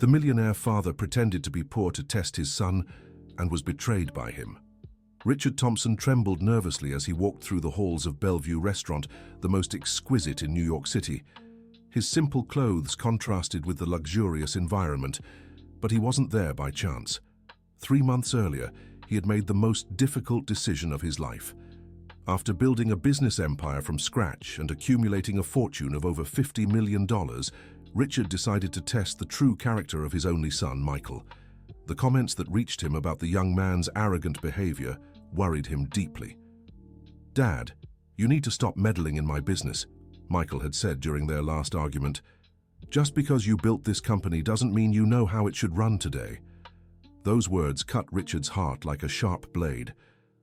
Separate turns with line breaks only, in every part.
The millionaire father pretended to be poor to test his son and was betrayed by him. Richard Thompson trembled nervously as he walked through the halls of Bellevue Restaurant, the most exquisite in New York City. His simple clothes contrasted with the luxurious environment, but he wasn't there by chance. 3 months earlier, he had made the most difficult decision of his life. After building a business empire from scratch and accumulating a fortune of over $50 million, Richard decided to test the true character of his only son, Michael. The comments that reached him about the young man's arrogant behavior worried him deeply. "Dad, you need to stop meddling in my business," Michael had said during their last argument. "Just because you built this company doesn't mean you know how it should run today." Those words cut Richard's heart like a sharp blade.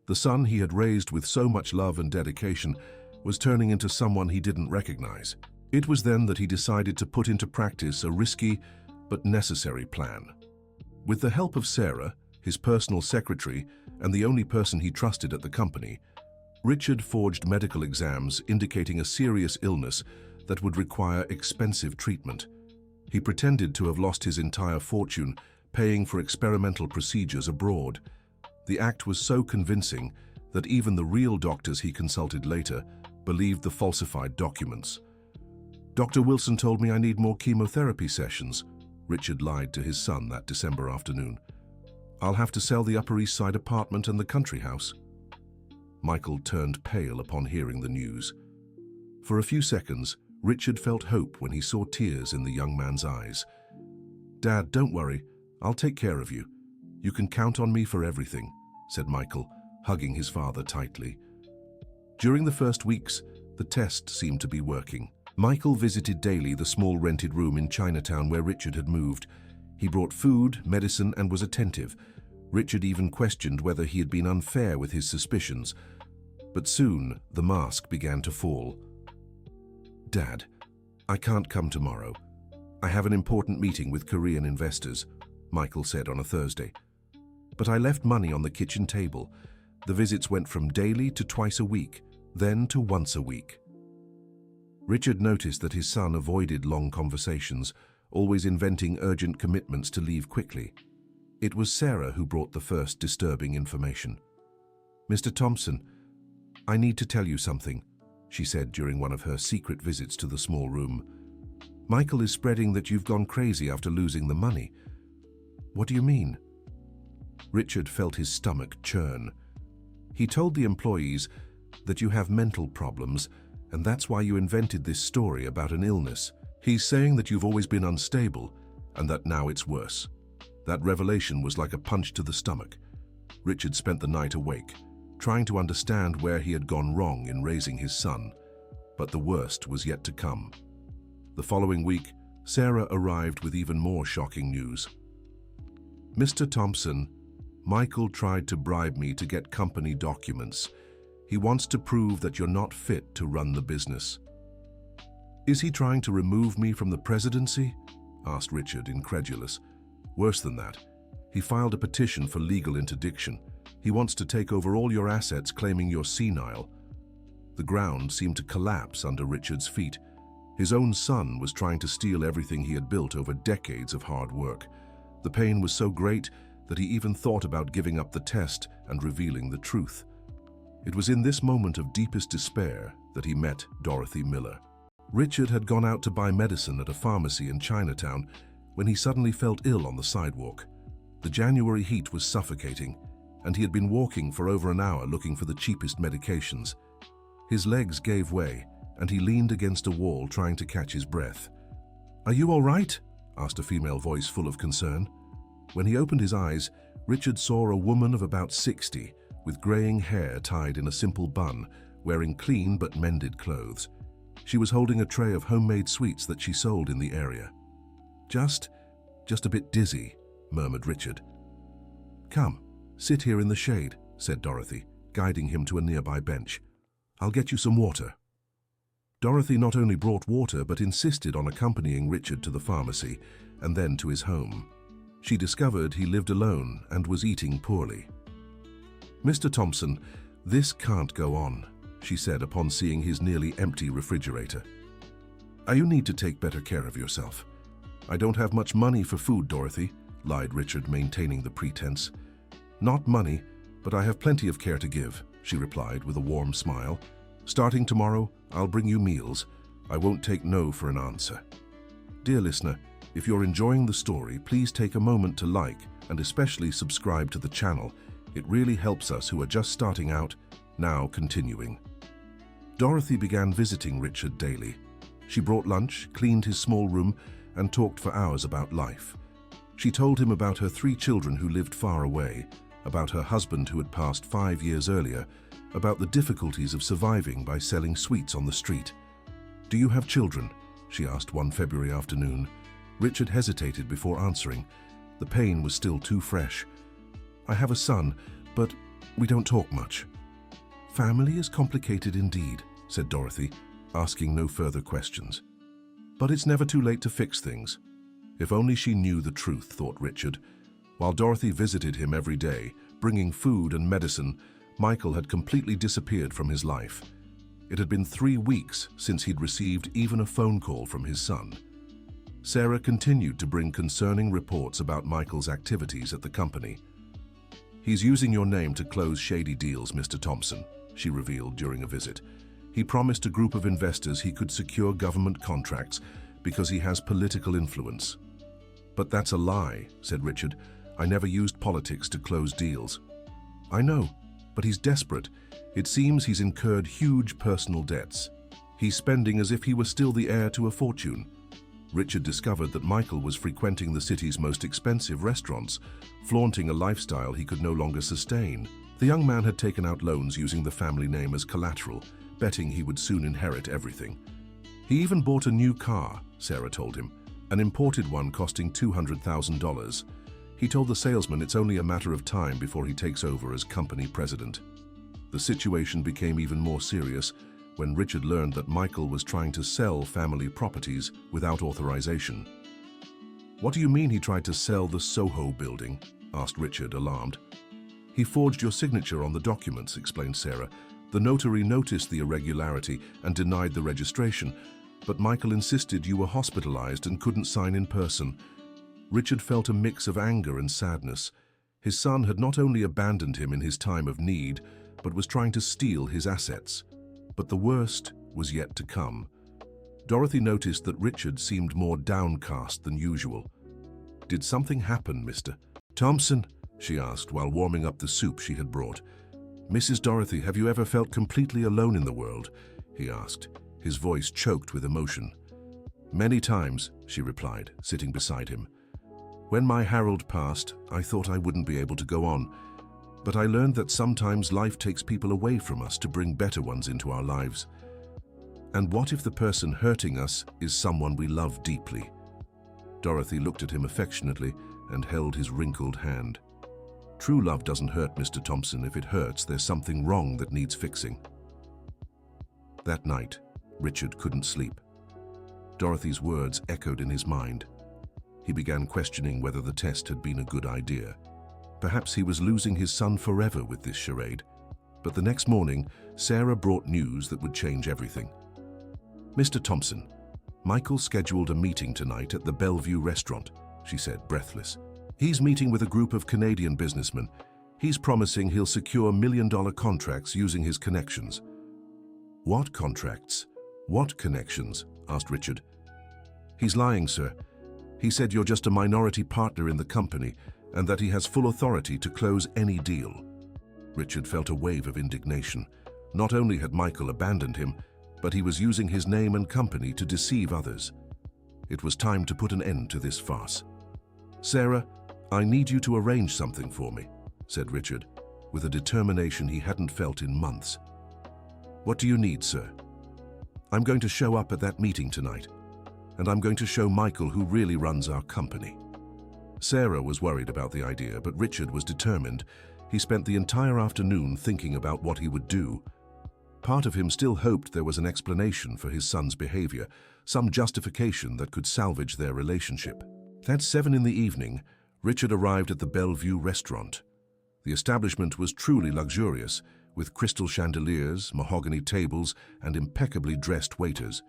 The son he had raised with so much love and dedication was turning into someone he didn't recognize. It was then that he decided to put into practice a risky but necessary plan. With the help of Sarah, his personal secretary, and the only person he trusted at the company, Richard forged medical exams indicating a serious illness that would require expensive treatment. He pretended to have lost his entire fortune, paying for experimental procedures abroad. The act was so convincing that even the real doctors he consulted later believed the falsified documents. "Dr. Wilson told me I need more chemotherapy sessions," Richard lied to his son that December afternoon. "I'll have to sell the Upper East Side apartment and the country house." Michael turned pale upon hearing the news. For a few seconds, Richard felt hope when he saw tears in the young man's eyes. "Dad, don't worry. I'll take care of you. You can count on me for everything," said Michael, hugging his father tightly. During the first weeks, the test seemed to be working. Michael visited daily the small rented room in Chinatown where Richard had moved. He brought food, medicine, and was attentive. Richard even questioned whether he had been unfair with his suspicions. But soon, the mask began to fall. "Dad, I can't come tomorrow. I have an important meeting with Korean investors," Michael said on a Thursday. "But I left money on the kitchen table. The visits went from daily to twice a week, then to once a week." Richard noticed that his son avoided long conversations, always inventing urgent commitments to leave quickly. It was Sarah who brought the first disturbing information. "Mr. Thompson, I need to tell you something," she said during one of her secret visits to the small room. "Michael is spreading that you've gone crazy after losing the money." "What do you mean?" Richard felt his stomach churn. "He told the employees that you have mental problems, and that's why you invented this story about an illness. He's saying that you've always been unstable, and that now it's worse." That revelation was like a punch to the stomach. Richard spent the night awake, trying to understand where he had gone wrong in raising his son. But the worst was yet to come. The following week, Sarah arrived with even more shocking news. "Mr. Thompson, Michael tried to bribe me to get company documents. He wants to prove that you're not fit to run the business." "Is he trying to remove me from the presidency?" asked Richard, incredulous. "Worse than that. He filed a petition for legal interdiction. He wants to take over all your assets, claiming you're senile." The ground seemed to collapse under Richard's feet. His own son was trying to steal everything he had built over decades of hard work. The pain was so great that he even thought about giving up the test and revealing the truth. It was in this moment of deepest despair that he met Dorothy Miller. Richard had gone out to buy medicine at a pharmacy in Chinatown when he suddenly felt ill on the sidewalk. The January heat was suffocating, and he had been walking for over an hour looking for the cheapest medications. His legs gave way, and he leaned against a wall trying to catch his breath. "Are you all right?" asked a female voice full of concern. When he opened his eyes, Richard saw a woman of about 60, with graying hair tied in a simple bun, wearing clean but mended clothes. She was holding a tray of homemade sweets that she sold in the area. Just a bit dizzy," murmured Richard. "Come, sit here in the shade," said Dorothy, guiding him to a nearby bench. "I'll get you some water." Dorothy not only brought water but insisted on accompanying Richard to the pharmacy and then to his home. She discovered he lived alone and was eating poorly. "Mr. Thompson, this can't go on," she said upon seeing his nearly empty refrigerator. "You need to take better care of yourself. "I don't have much money for food, Dorothy," lied Richard, maintaining the pretense. "Not money, but I have plenty of care to give," she replied with a warm smile. "Starting tomorrow, I'll bring you meals. I won't take no for an answer." Dear listener, if you're enjoying the story, please take a moment to like and especially subscribe to the channel. It really helps us who are just starting out. Now continuing. Dorothy began visiting Richard daily. She brought lunch, cleaned his small room, and talked for hours about life. She told him about her 3 children who lived far away, about her husband who had passed 5 years earlier, about the difficulties of surviving by selling sweets on the street. "Do you have children?" she asked one February afternoon. Richard hesitated before answering. The pain was still too fresh. "I have a son, but we don't talk much." "Family is complicated indeed," said Dorothy, asking no further questions. "But it's never too late to fix things." If only she knew the truth, thought Richard. While Dorothy visited him every day, bringing food and medicine, Michael had completely disappeared from his life. It had been 3 weeks since he'd received even a phone call from his son. Sarah continued to bring concerning reports about Michael's activities at the company. "He's using your name to close shady deals, Mr. Thompson," she revealed during a visit. "He promised a group of investors he could secure government contracts because he has political influence." "But that's a lie," said Richard. "I never used politics to close deals." "I know, but he's desperate. It seems he's incurred huge personal debts. He's spending as if he were still the heir to a fortune." Richard discovered that Michael was frequenting the city's most expensive restaurants, flaunting a lifestyle he could no longer sustain. The young man had taken out loans using the family name as collateral, betting he would soon inherit everything. He even bought a new car, Sarah told him, an imported one costing $200,000. He told the salesman it's only a matter of time before he takes over as company president. The situation became even more serious when Richard learned that Michael was trying to sell family properties without authorization. "What do you mean he tried to sell the Soho building?" asked Richard, alarmed. "He forged your signature on the documents," explained Sarah. "The notary noticed the irregularity and denied the registration, but Michael insisted you were hospitalized and couldn't sign in person." Richard felt a mix of anger and sadness. His son had not only abandoned him in his time of need, but was trying to steal his assets. But the worst was yet to come. Dorothy noticed that Richard seemed more downcast than usual. "Did something happen, Mr. Thompson?" she asked while warming up the soup she had brought. "Mrs. Dorothy, have you ever felt completely alone in the world?" he asked, his voice choked with emotion. "Many times," she replied, sitting beside him. "When my Harold passed, I thought I wouldn't be able to go on. But I learned that sometimes life takes people away from us to bring better ones into our lives. And what if the person hurting us is someone we love deeply?" Dorothy looked at him affectionately and held his wrinkled hand. "True love doesn't hurt, Mr. Thompson. If it hurts, there's something wrong that needs fixing." That night, Richard couldn't sleep. Dorothy's words echoed in his mind. He began questioning whether the test had been a good idea. Perhaps he was losing his son forever with this charade. But the next morning, Sarah brought news that would change everything. "Mr. Thompson, Michael scheduled a meeting tonight at the Bellevue restaurant," she said, breathless. "He's meeting with a group of Canadian businessmen. He's promising he'll secure million-dollar contracts using his connections." "What contracts? What connections?" asked Richard. "He's lying, sir. He said you're just a minority partner in the company and that he has full authority to close any deal." Richard felt a wave of indignation. Not only had Michael abandoned him, but he was using his name and company to deceive others. It was time to put an end to this farce. "Sarah, I need you to arrange something for me," said Richard, with a determination he hadn't felt in months. "What do you need, sir?" "I'm going to show up at that meeting tonight, and I'm going to show Michael who really runs our company." Sarah was worried about the idea, but Richard was determined. He spent the entire afternoon thinking about what he would do. Part of him still hoped there was an explanation for his son's behavior, some justification that could salvage their relationship. At 7 in the evening, Richard arrived at the Bellevue restaurant. The establishment was truly luxurious, with crystal chandeliers, mahogany tables, and impeccably dressed waiters.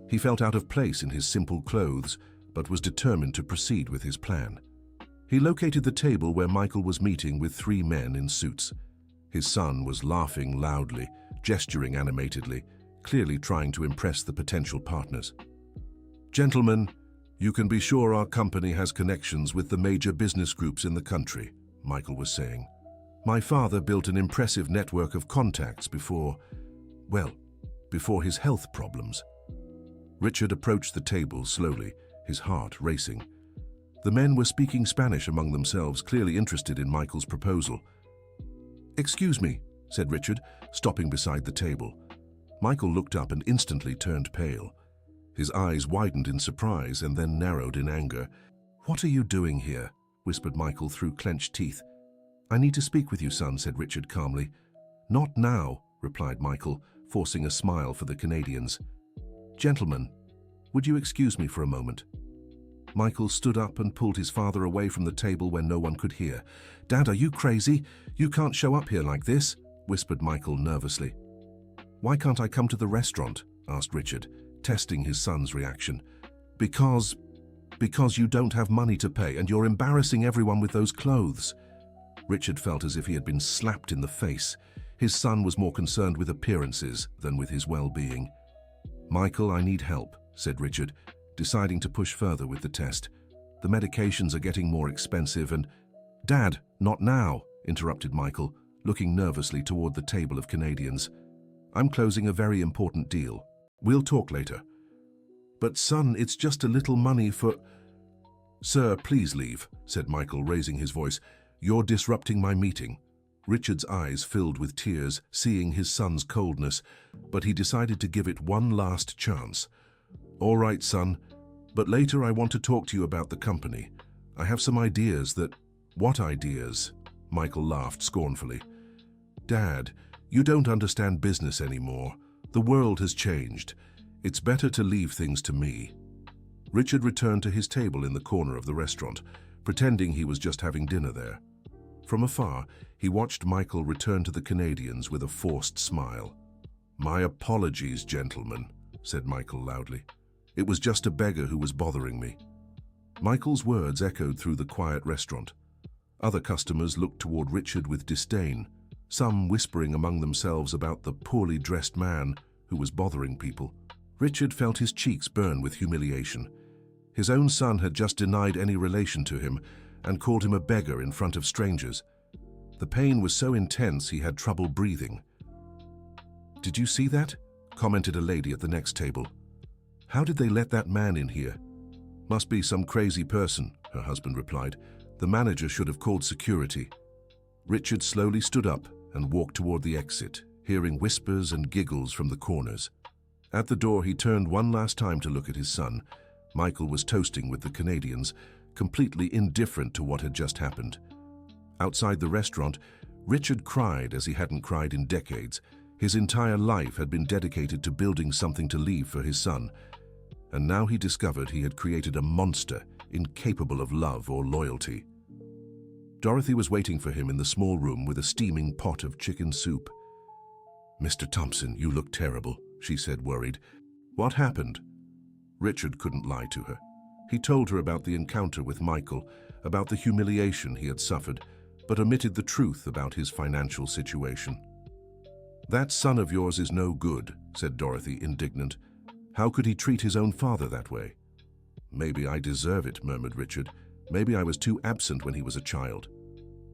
He felt out of place in his simple clothes, but was determined to proceed with his plan. He located the table where Michael was meeting with 3 men in suits. His son was laughing loudly, gesturing animatedly, clearly trying to impress the potential partners. "Gentlemen, you can be sure our company has connections with the major business groups in the country," Michael was saying. "My father built an impressive network of contacts before his health problems." Richard approached the table slowly, his heart racing. The men were speaking Spanish among themselves, clearly interested in Michael's proposal. "Excuse me," said Richard, stopping beside the table. Michael looked up and instantly turned pale. His eyes widened in surprise and then narrowed in anger. "What are you doing here?" whispered Michael through clenched teeth. "I need to speak with you, son," said Richard calmly. "Not now," replied Michael, forcing a smile for the Canadians. "Gentlemen, would you excuse me for a moment?" Michael stood up and pulled his father away from the table where no one could hear. "Dad, are you crazy? You can't show up here like this," whispered Michael nervously. "Why can't I come to the restaurant?" asked Richard, testing his son's reaction. Because you don't have money to pay and you're embarrassing everyone with those clothes." Richard felt as if he had been slapped in the face. His son was more concerned with appearances than with his well-being. "Michael, I need help," said Richard, deciding to push further with the test. "The medications are getting more expensive and—" "Dad, not now," interrupted Michael, looking nervously toward the table of Canadians. "I'm closing a very important deal. We'll talk later." "But son, it's just a little money for—" "Sir, please leave," said Michael, raising his voice. "You're disrupting my meeting." Richard's eyes filled with tears, seeing his son's coldness, but he decided to give it one last chance. "All right, son, but later I want to talk to you about the company. I have some ideas that—" "What ideas?" Michael laughed scornfully. "Dad, you don't understand business anymore. The world has changed. It's better to leave things to me." Richard returned to his table in the corner of the restaurant, pretending he was just having dinner there. From afar, he watched Michael return to the Canadians with a forced smile. "My apologies, gentlemen," said Michael loudly. "It was just a beggar who was bothering me." Michael's words echoed through the quiet restaurant. Other customers looked toward Richard with disdain, some whispering among themselves about the poorly dressed man who was bothering people. Richard felt his cheeks burn with humiliation. His own son had just denied any relation to him and called him a beggar in front of strangers. The pain was so intense he had trouble breathing. "Did you see that?" commented a lady at the next table. "How did they let that man in here?" "Must be some crazy person," her husband replied. "The manager should have called security." Richard slowly stood up and walked toward the exit, hearing whispers and giggles from the corners. At the door, he turned one last time to look at his son. Michael was toasting with the Canadians, completely indifferent to what had just happened. Outside the restaurant, Richard cried as he hadn't cried in decades. His entire life had been dedicated to building something to leave for his son, and now he discovered he had created a monster incapable of love or loyalty. Dorothy was waiting for him in the small room with a steaming pot of chicken soup. "Mr. Thompson, you look terrible," she said, worried. "What happened?" Richard couldn't lie to her. He told her about the encounter with Michael, about the humiliation he had suffered, but omitted the truth about his financial situation. "That son of yours is no good," said Dorothy, indignant. "How could he treat his own father that way?" "Maybe I deserve it," murmured Richard. "Maybe I was too absent when he was a child."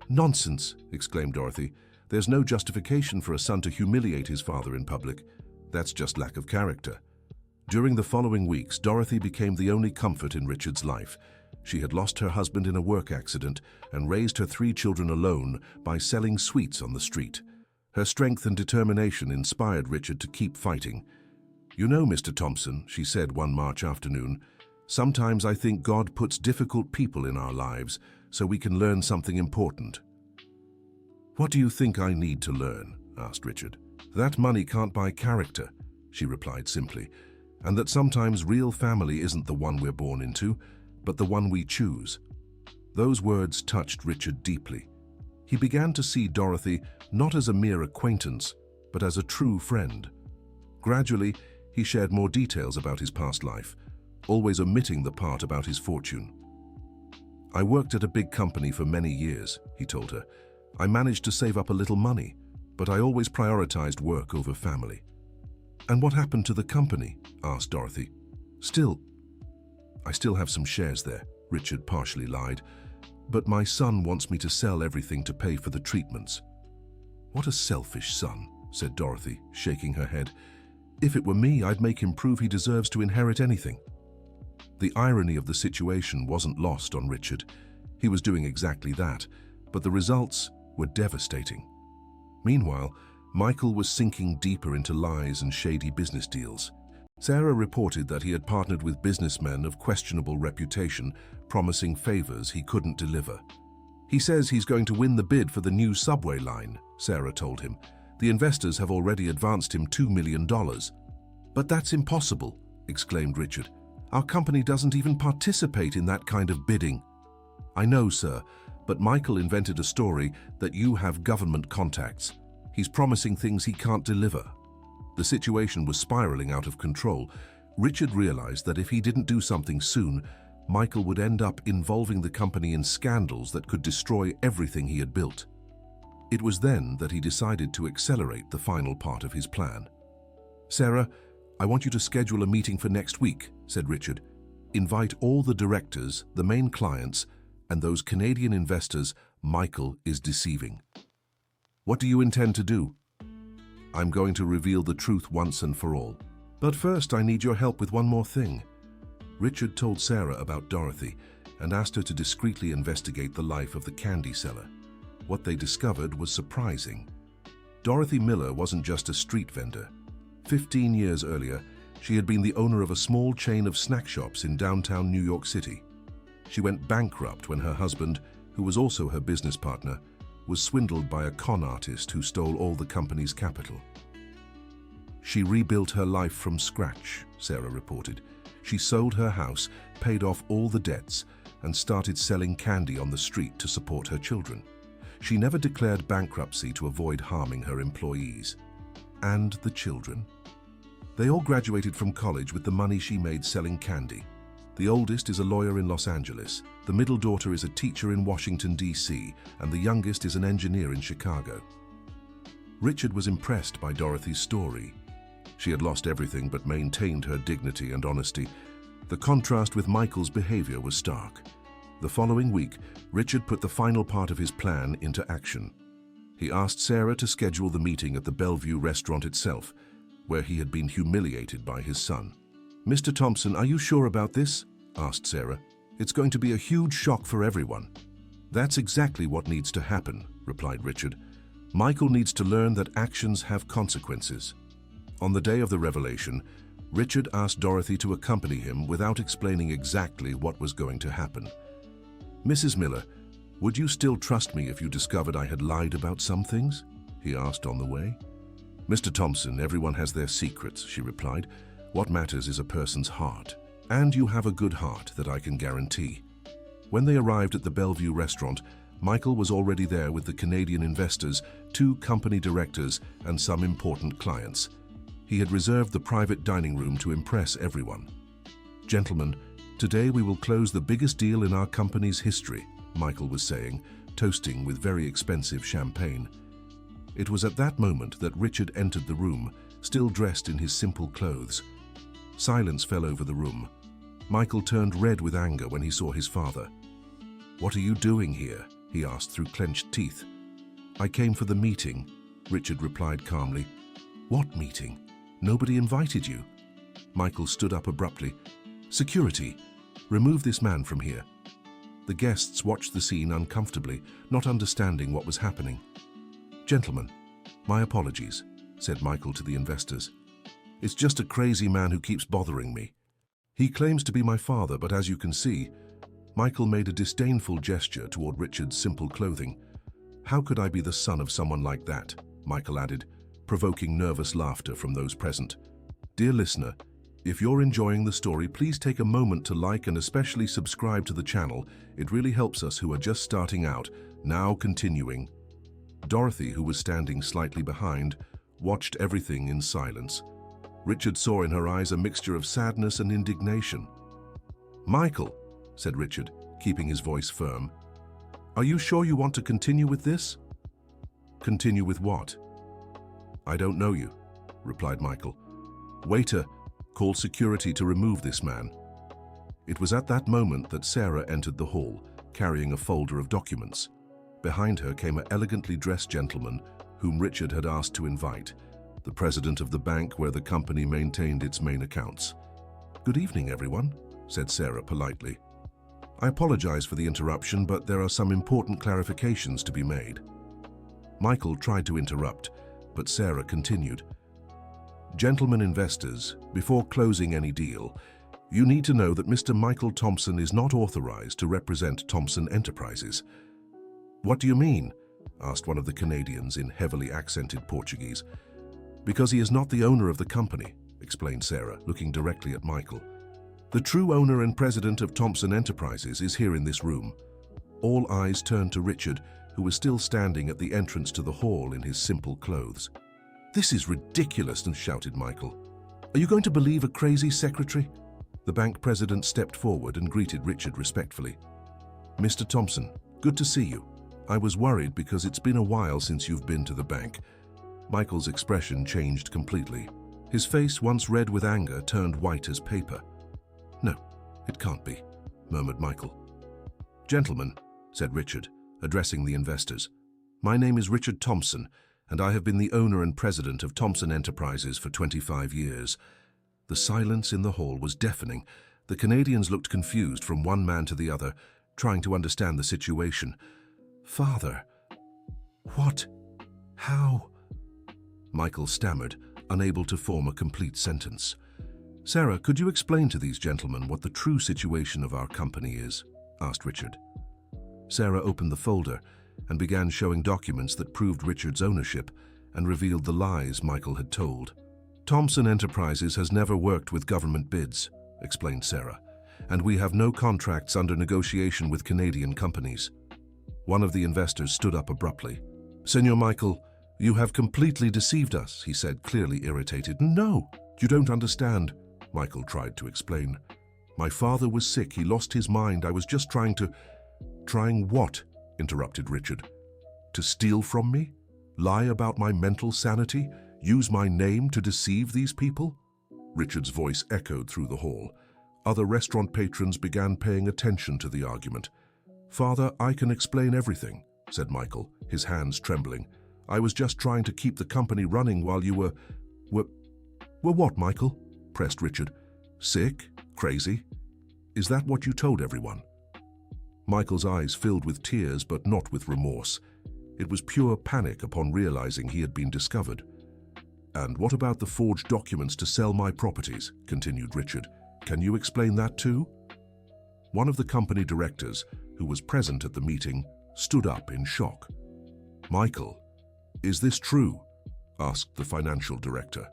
"Nonsense!" exclaimed Dorothy. "There's no justification for a son to humiliate his father in public. That's just lack of character." During the following weeks, Dorothy became the only comfort in Richard's life. She had lost her husband in a work accident and raised her 3 children alone by selling sweets on the street. Her strength and determination inspired Richard to keep fighting. "You know, Mr. Thompson," she said one March afternoon, "sometimes I think God puts difficult people in our lives so we can learn something important." "What do you think I need to learn?" asked Richard. "That money can't buy character," she replied simply, "and that sometimes real family isn't the one we're born into, but the one we choose." Those words touched Richard deeply. He began to see Dorothy not as a mere acquaintance, but as a true friend. Gradually, he shared more details about his past life, always omitting the part about his fortune. "I worked at a big company for many years," he told her. "I managed to save up a little money, but I always prioritized work over family." "And what happened to the company?" asked Dorothy. I still have some shares there," Richard partially lied. "But my son wants me to sell everything to pay for the treatments." "What a selfish son," said Dorothy, shaking her head. "If it were me, I'd make him prove he deserves to inherit anything." The irony of the situation wasn't lost on Richard. He was doing exactly that, but the results were devastating. Meanwhile, Michael was sinking deeper into lies and shady business deals. Sarah reported that he had partnered with businessmen of questionable reputation, promising favors he couldn't deliver. "He says he's going to win the bid for the new subway line," Sarah told him. "The investors have already advanced him $2 million. "But that's impossible," exclaimed Richard. "Our company doesn't even participate in that kind of bidding." "I know, sir, but Michael invented a story that you have government contacts. He's promising things he can't deliver." The situation was spiraling out of control. Richard realized that if he didn't do something soon, Michael would end up involving the company in scandals that could destroy everything he had built. It was then that he decided to accelerate the final part of his plan. "Sarah, I want you to schedule a meeting for next week," said Richard. "Invite all the directors, the main clients, and those Canadian investors Michael is deceiving." "What do you intend to do?" "I'm going to reveal the truth once and for all. But first, I need your help with one more thing." Richard told Sarah about Dorothy and asked her to discreetly investigate the life of the candy seller. What they discovered was surprising. Dorothy Miller wasn't just a street vendor. 15 years earlier, she had been the owner of a small chain of snack shops in downtown New York City. She went bankrupt when her husband, who was also her business partner, was swindled by a con artist who stole all the company's capital. "She rebuilt her life from scratch," Sarah reported. "She sold her house, paid off all the debts, and started selling candy on the street to support her children. She never declared bankruptcy to avoid harming her employees. And the children. They all graduated from college with the money she made selling candy. The oldest is a lawyer in Los Angeles, the middle daughter is a teacher in Washington, D.C., and the youngest is an engineer in Chicago." Richard was impressed by Dorothy's story. She had lost everything but maintained her dignity and honesty. The contrast with Michael's behavior was stark. The following week, Richard put the final part of his plan into action. He asked Sarah to schedule the meeting at the Bellevue restaurant itself, where he had been humiliated by his son. "Mr. Thompson, are you sure about this?" asked Sarah. "It's going to be a huge shock for everyone." "That's exactly what needs to happen," replied Richard. "Michael needs to learn that actions have consequences." On the day of the revelation, Richard asked Dorothy to accompany him without explaining exactly what was going to happen. "Mrs. Miller, would you still trust me if you discovered I had lied about some things?" he asked on the way. "Mr. Thompson, everyone has their secrets," she replied. "What matters is a person's heart. And you have a good heart, that I can guarantee." When they arrived at the Bellevue restaurant, Michael was already there with the Canadian investors, 2 company directors, and some important clients. He had reserved the private dining room to impress everyone. "Gentlemen, today we will close the biggest deal in our company's history," Michael was saying, toasting with very expensive champagne. It was at that moment that Richard entered the room, still dressed in his simple clothes. Silence fell over the room. Michael turned red with anger when he saw his father. "What are you doing here?" he asked through clenched teeth. "I came for the meeting," Richard replied calmly. "What meeting? Nobody invited you." Michael stood up abruptly. "Security! Remove this man from here." The guests watched the scene uncomfortably, not understanding what was happening. "Gentlemen, my apologies," said Michael to the investors. "It's just a crazy man who keeps bothering me. He claims to be my father, but as you can see..." Michael made a disdainful gesture toward Richard's simple clothing. "How could I be the son of someone like that?" Michael added, provoking nervous laughter from those present. Dear listener, if you're enjoying the story, please take a moment to like and especially subscribe to the channel. It really helps us who are just starting out. Now continuing. Dorothy, who was standing slightly behind, watched everything in silence. Richard saw in her eyes a mixture of sadness and indignation. "Michael," said Richard, keeping his voice firm, "are you sure you want to continue with this?" "Continue with what?" "I don't know you," replied Michael. "Waiter, call security to remove this man." It was at that moment that Sarah entered the hall, carrying a folder of documents. Behind her came an elegantly dressed gentleman whom Richard had asked to invite, the president of the bank where the company maintained its main accounts. "Good evening, everyone," said Sarah politely. "I apologize for the interruption, but there are some important clarifications to be made." Michael tried to interrupt, but Sarah continued. "Gentlemen investors, before closing any deal, you need to know that Mr. Michael Thompson is not authorized to represent Thompson Enterprises." "What do you mean?" asked one of the Canadians in heavily accented Portuguese. "Because he is not the owner of the company," explained Sarah, looking directly at Michael. "The true owner and president of Thompson Enterprises is here in this room." All eyes turned to Richard, who was still standing at the entrance to the hall in his simple clothes. "This is ridiculous," shouted Michael. "Are you going to believe a crazy secretary?" The bank president stepped forward and greeted Richard respectfully. "Mr. Thompson, good to see you. I was worried because it's been a while since you've been to the bank." Michael's expression changed completely. His face, once red with anger, turned white as paper. "No, it can't be," murmured Michael. "Gentlemen," said Richard, addressing the investors, "my name is Richard Thompson, and I have been the owner and president of Thompson Enterprises for 25 years. The silence in the hall was deafening. The Canadians looked confused from one man to the other, trying to understand the situation. "Father, what? How?" Michael stammered, unable to form a complete sentence. "Sarah, could you explain to these gentlemen what the true situation of our company is?" asked Richard. Sarah opened the folder and began showing documents that proved Richard's ownership and revealed the lies Michael had told. "Thompson Enterprises has never worked with government bids," explained Sarah, "and we have no contracts under negotiation with Canadian companies." One of the investors stood up abruptly. "Senor Michael, you have completely deceived us," he said, clearly irritated. "No, you don't understand," Michael tried to explain. "My father was sick, he lost his mind, I was just trying to—" "Trying what?" interrupted Richard. "To steal from me? Lie about my mental sanity? Use my name to deceive these people?" Richard's voice echoed through the hall. Other restaurant patrons began paying attention to the argument. "Father, I can explain everything," said Michael, his hands trembling. "I was just trying to keep the company running while you were what, Michael?" pressed Richard. "Sick? Crazy? Is that what you told everyone?" Michael's eyes filled with tears, but not with remorse. It was pure panic upon realizing he had been discovered. "And what about the forged documents to sell my properties?" continued Richard. "Can you explain that too?" One of the company directors, who was present at the meeting, stood up in shock. "Michael, is this true?" asked the financial director.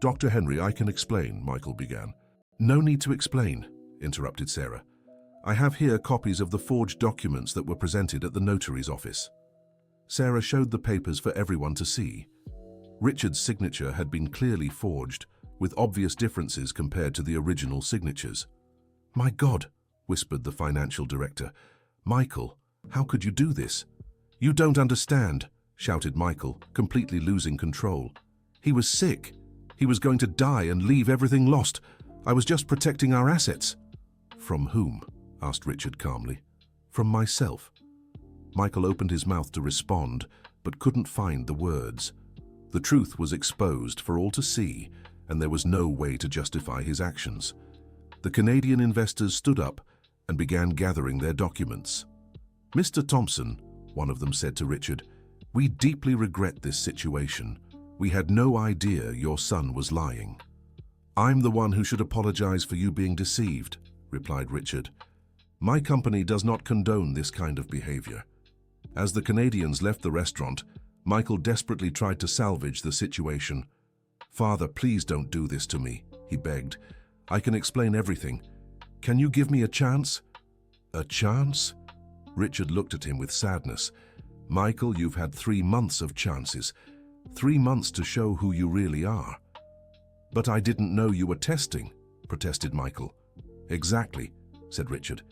"Dr. Henry, I can explain," Michael began. "No need to explain," interrupted Sarah. "I have here copies of the forged documents that were presented at the notary's office." Sarah showed the papers for everyone to see. Richard's signature had been clearly forged, with obvious differences compared to the original signatures. "My God," whispered the financial director. "Michael, how could you do this?" "You don't understand," shouted Michael, completely losing control. "He was sick. He was going to die and leave everything lost. I was just protecting our assets." "From whom?" asked Richard calmly. "From myself." Michael opened his mouth to respond, but couldn't find the words. The truth was exposed for all to see, and there was no way to justify his actions. The Canadian investors stood up and began gathering their documents. "Mr. Thompson," one of them said to Richard, "we deeply regret this situation. We had no idea your son was lying." "I'm the one who should apologize for you being deceived," replied Richard. "My company does not condone this kind of behavior." As the Canadians left the restaurant, Michael desperately tried to salvage the situation. "Father, please don't do this to me," he begged. "I can explain everything. Can you give me a chance?" "A chance?" Richard looked at him with sadness. "Michael, you've had 3 months of chances. 3 months to show who you really are." "But I didn't know you were testing," protested Michael. "Exactly. said Richard.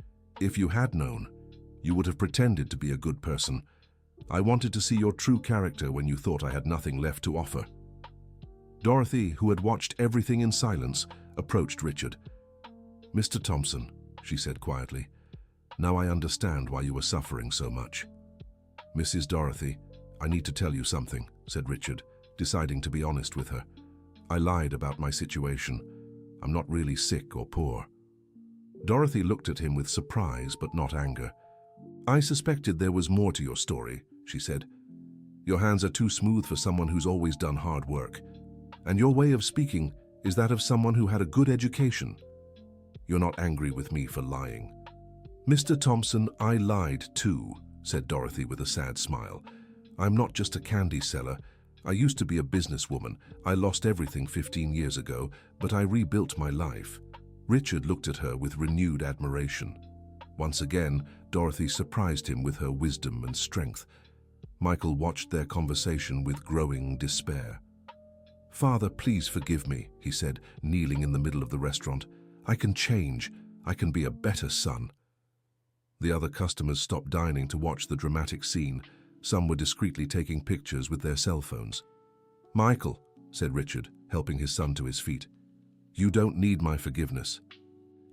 "If you had known, you would have pretended to be a good person. I wanted to see your true character when you thought I had nothing left to offer." Dorothy, who had watched everything in silence, approached Richard. "Mr. Thompson," she said quietly, "now I understand why you were suffering so much." "Mrs. Dorothy, I need to tell you something," said Richard, deciding to be honest with her. "I lied about my situation. I'm not really sick or poor." Dorothy looked at him with surprise but not anger. "I suspected there was more to your story," she said. "Your hands are too smooth for someone who's always done hard work. And your way of speaking is that of someone who had a good education. You're not angry with me for lying." "Mr. Thompson, I lied too," said Dorothy with a sad smile. "I'm not just a candy seller. I used to be a businesswoman. I lost everything 15 years ago, but I rebuilt my life." Richard looked at her with renewed admiration. Once again, Dorothy surprised him with her wisdom and strength. Michael watched their conversation with growing despair. "Father, please forgive me," he said, kneeling in the middle of the restaurant. "I can change. I can be a better son." The other customers stopped dining to watch the dramatic scene. Some were discreetly taking pictures with their cell phones. "Michael," said Richard, helping his son to his feet, "you don't need my forgiveness.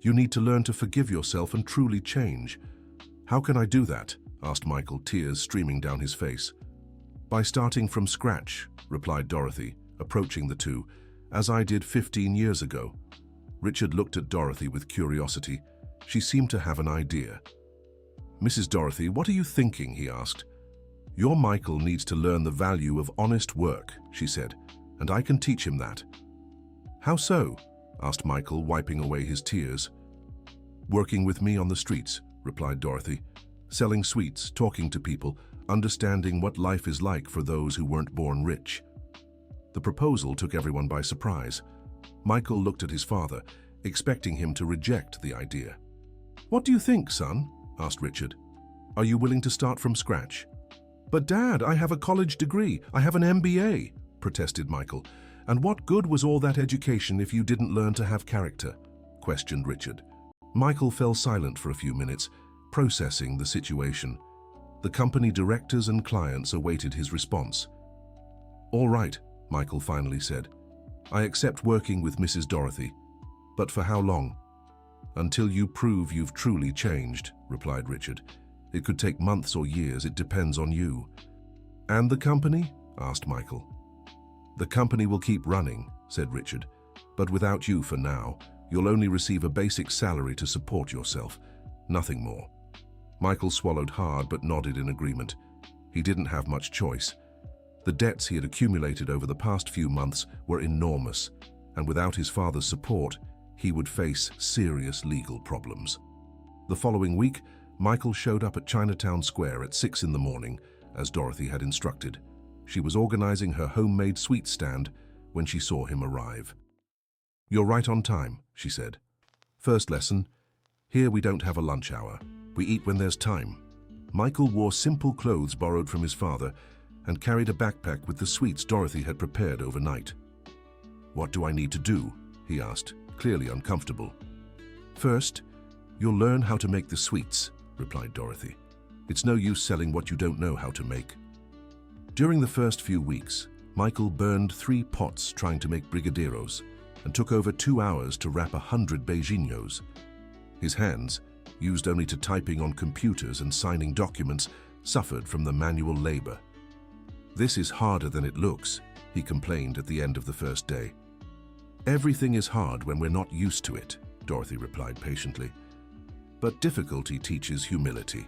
You need to learn to forgive yourself and truly change." "How can I do that?" asked Michael, tears streaming down his face. "By starting from scratch," replied Dorothy, approaching the two, "as I did 15 years ago." Richard looked at Dorothy with curiosity. She seemed to have an idea. "Mrs. Dorothy, what are you thinking?" he asked. "Your Michael needs to learn the value of honest work," she said, "and I can teach him that." "How so?" asked Michael, wiping away his tears. "Working with me on the streets," replied Dorothy. "Selling sweets, talking to people, understanding what life is like for those who weren't born rich." The proposal took everyone by surprise. Michael looked at his father, expecting him to reject the idea. "What do you think, son?" asked Richard. "Are you willing to start from scratch?" "But Dad, I have a college degree. I have an MBA, protested Michael. "And what good was all that education if you didn't learn to have character?" questioned Richard. Michael fell silent for a few minutes, processing the situation. The company directors and clients awaited his response. "All right," Michael finally said. "I accept working with Mrs. Dorothy. But for how long?" "Until you prove you've truly changed," replied Richard. "It could take months or years, it depends on you." "And the company?" asked Michael. "The company will keep running," said Richard. "But without you for now, you'll only receive a basic salary to support yourself. Nothing more." Michael swallowed hard but nodded in agreement. He didn't have much choice. The debts he had accumulated over the past few months were enormous, and without his father's support, he would face serious legal problems. The following week, Michael showed up at Chinatown Square at 6 in the morning, as Dorothy had instructed. She was organizing her homemade sweet stand when she saw him arrive. "You're right on time," she said. "First lesson, here we don't have a lunch hour. We eat when there's time." Michael wore simple clothes borrowed from his father and carried a backpack with the sweets Dorothy had prepared overnight. "What do I need to do?" he asked, clearly uncomfortable. "First, you'll learn how to make the sweets," replied Dorothy. "It's no use selling what you don't know how to make." During the first few weeks, Michael burned 3 pots trying to make brigadeiros and took over 2 hours to wrap 100 beijinhos. His hands, used only to typing on computers and signing documents, suffered from the manual labor. "This is harder than it looks," he complained at the end of the first day. "Everything is hard when we're not used to it," Dorothy replied patiently. "But difficulty teaches humility."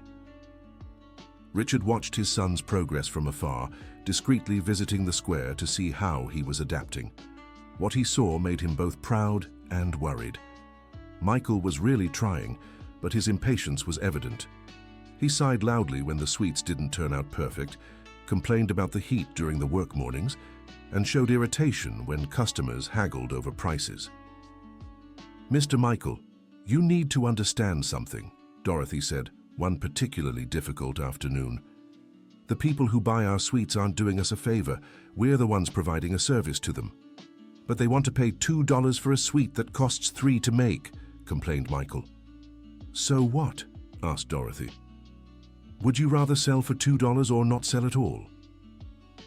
Richard watched his son's progress from afar, discreetly visiting the square to see how he was adapting. What he saw made him both proud and worried. Michael was really trying, but his impatience was evident. He sighed loudly when the sweets didn't turn out perfect, complained about the heat during the work mornings, and showed irritation when customers haggled over prices. "Mr. Michael, you need to understand something," Dorothy said, one particularly difficult afternoon. "The people who buy our sweets aren't doing us a favor. We're the ones providing a service to them." "But they want to pay $2 for a sweet that costs $3 to make," complained Michael. "So what?" asked Dorothy. "Would you rather sell for $2 or not sell at all?"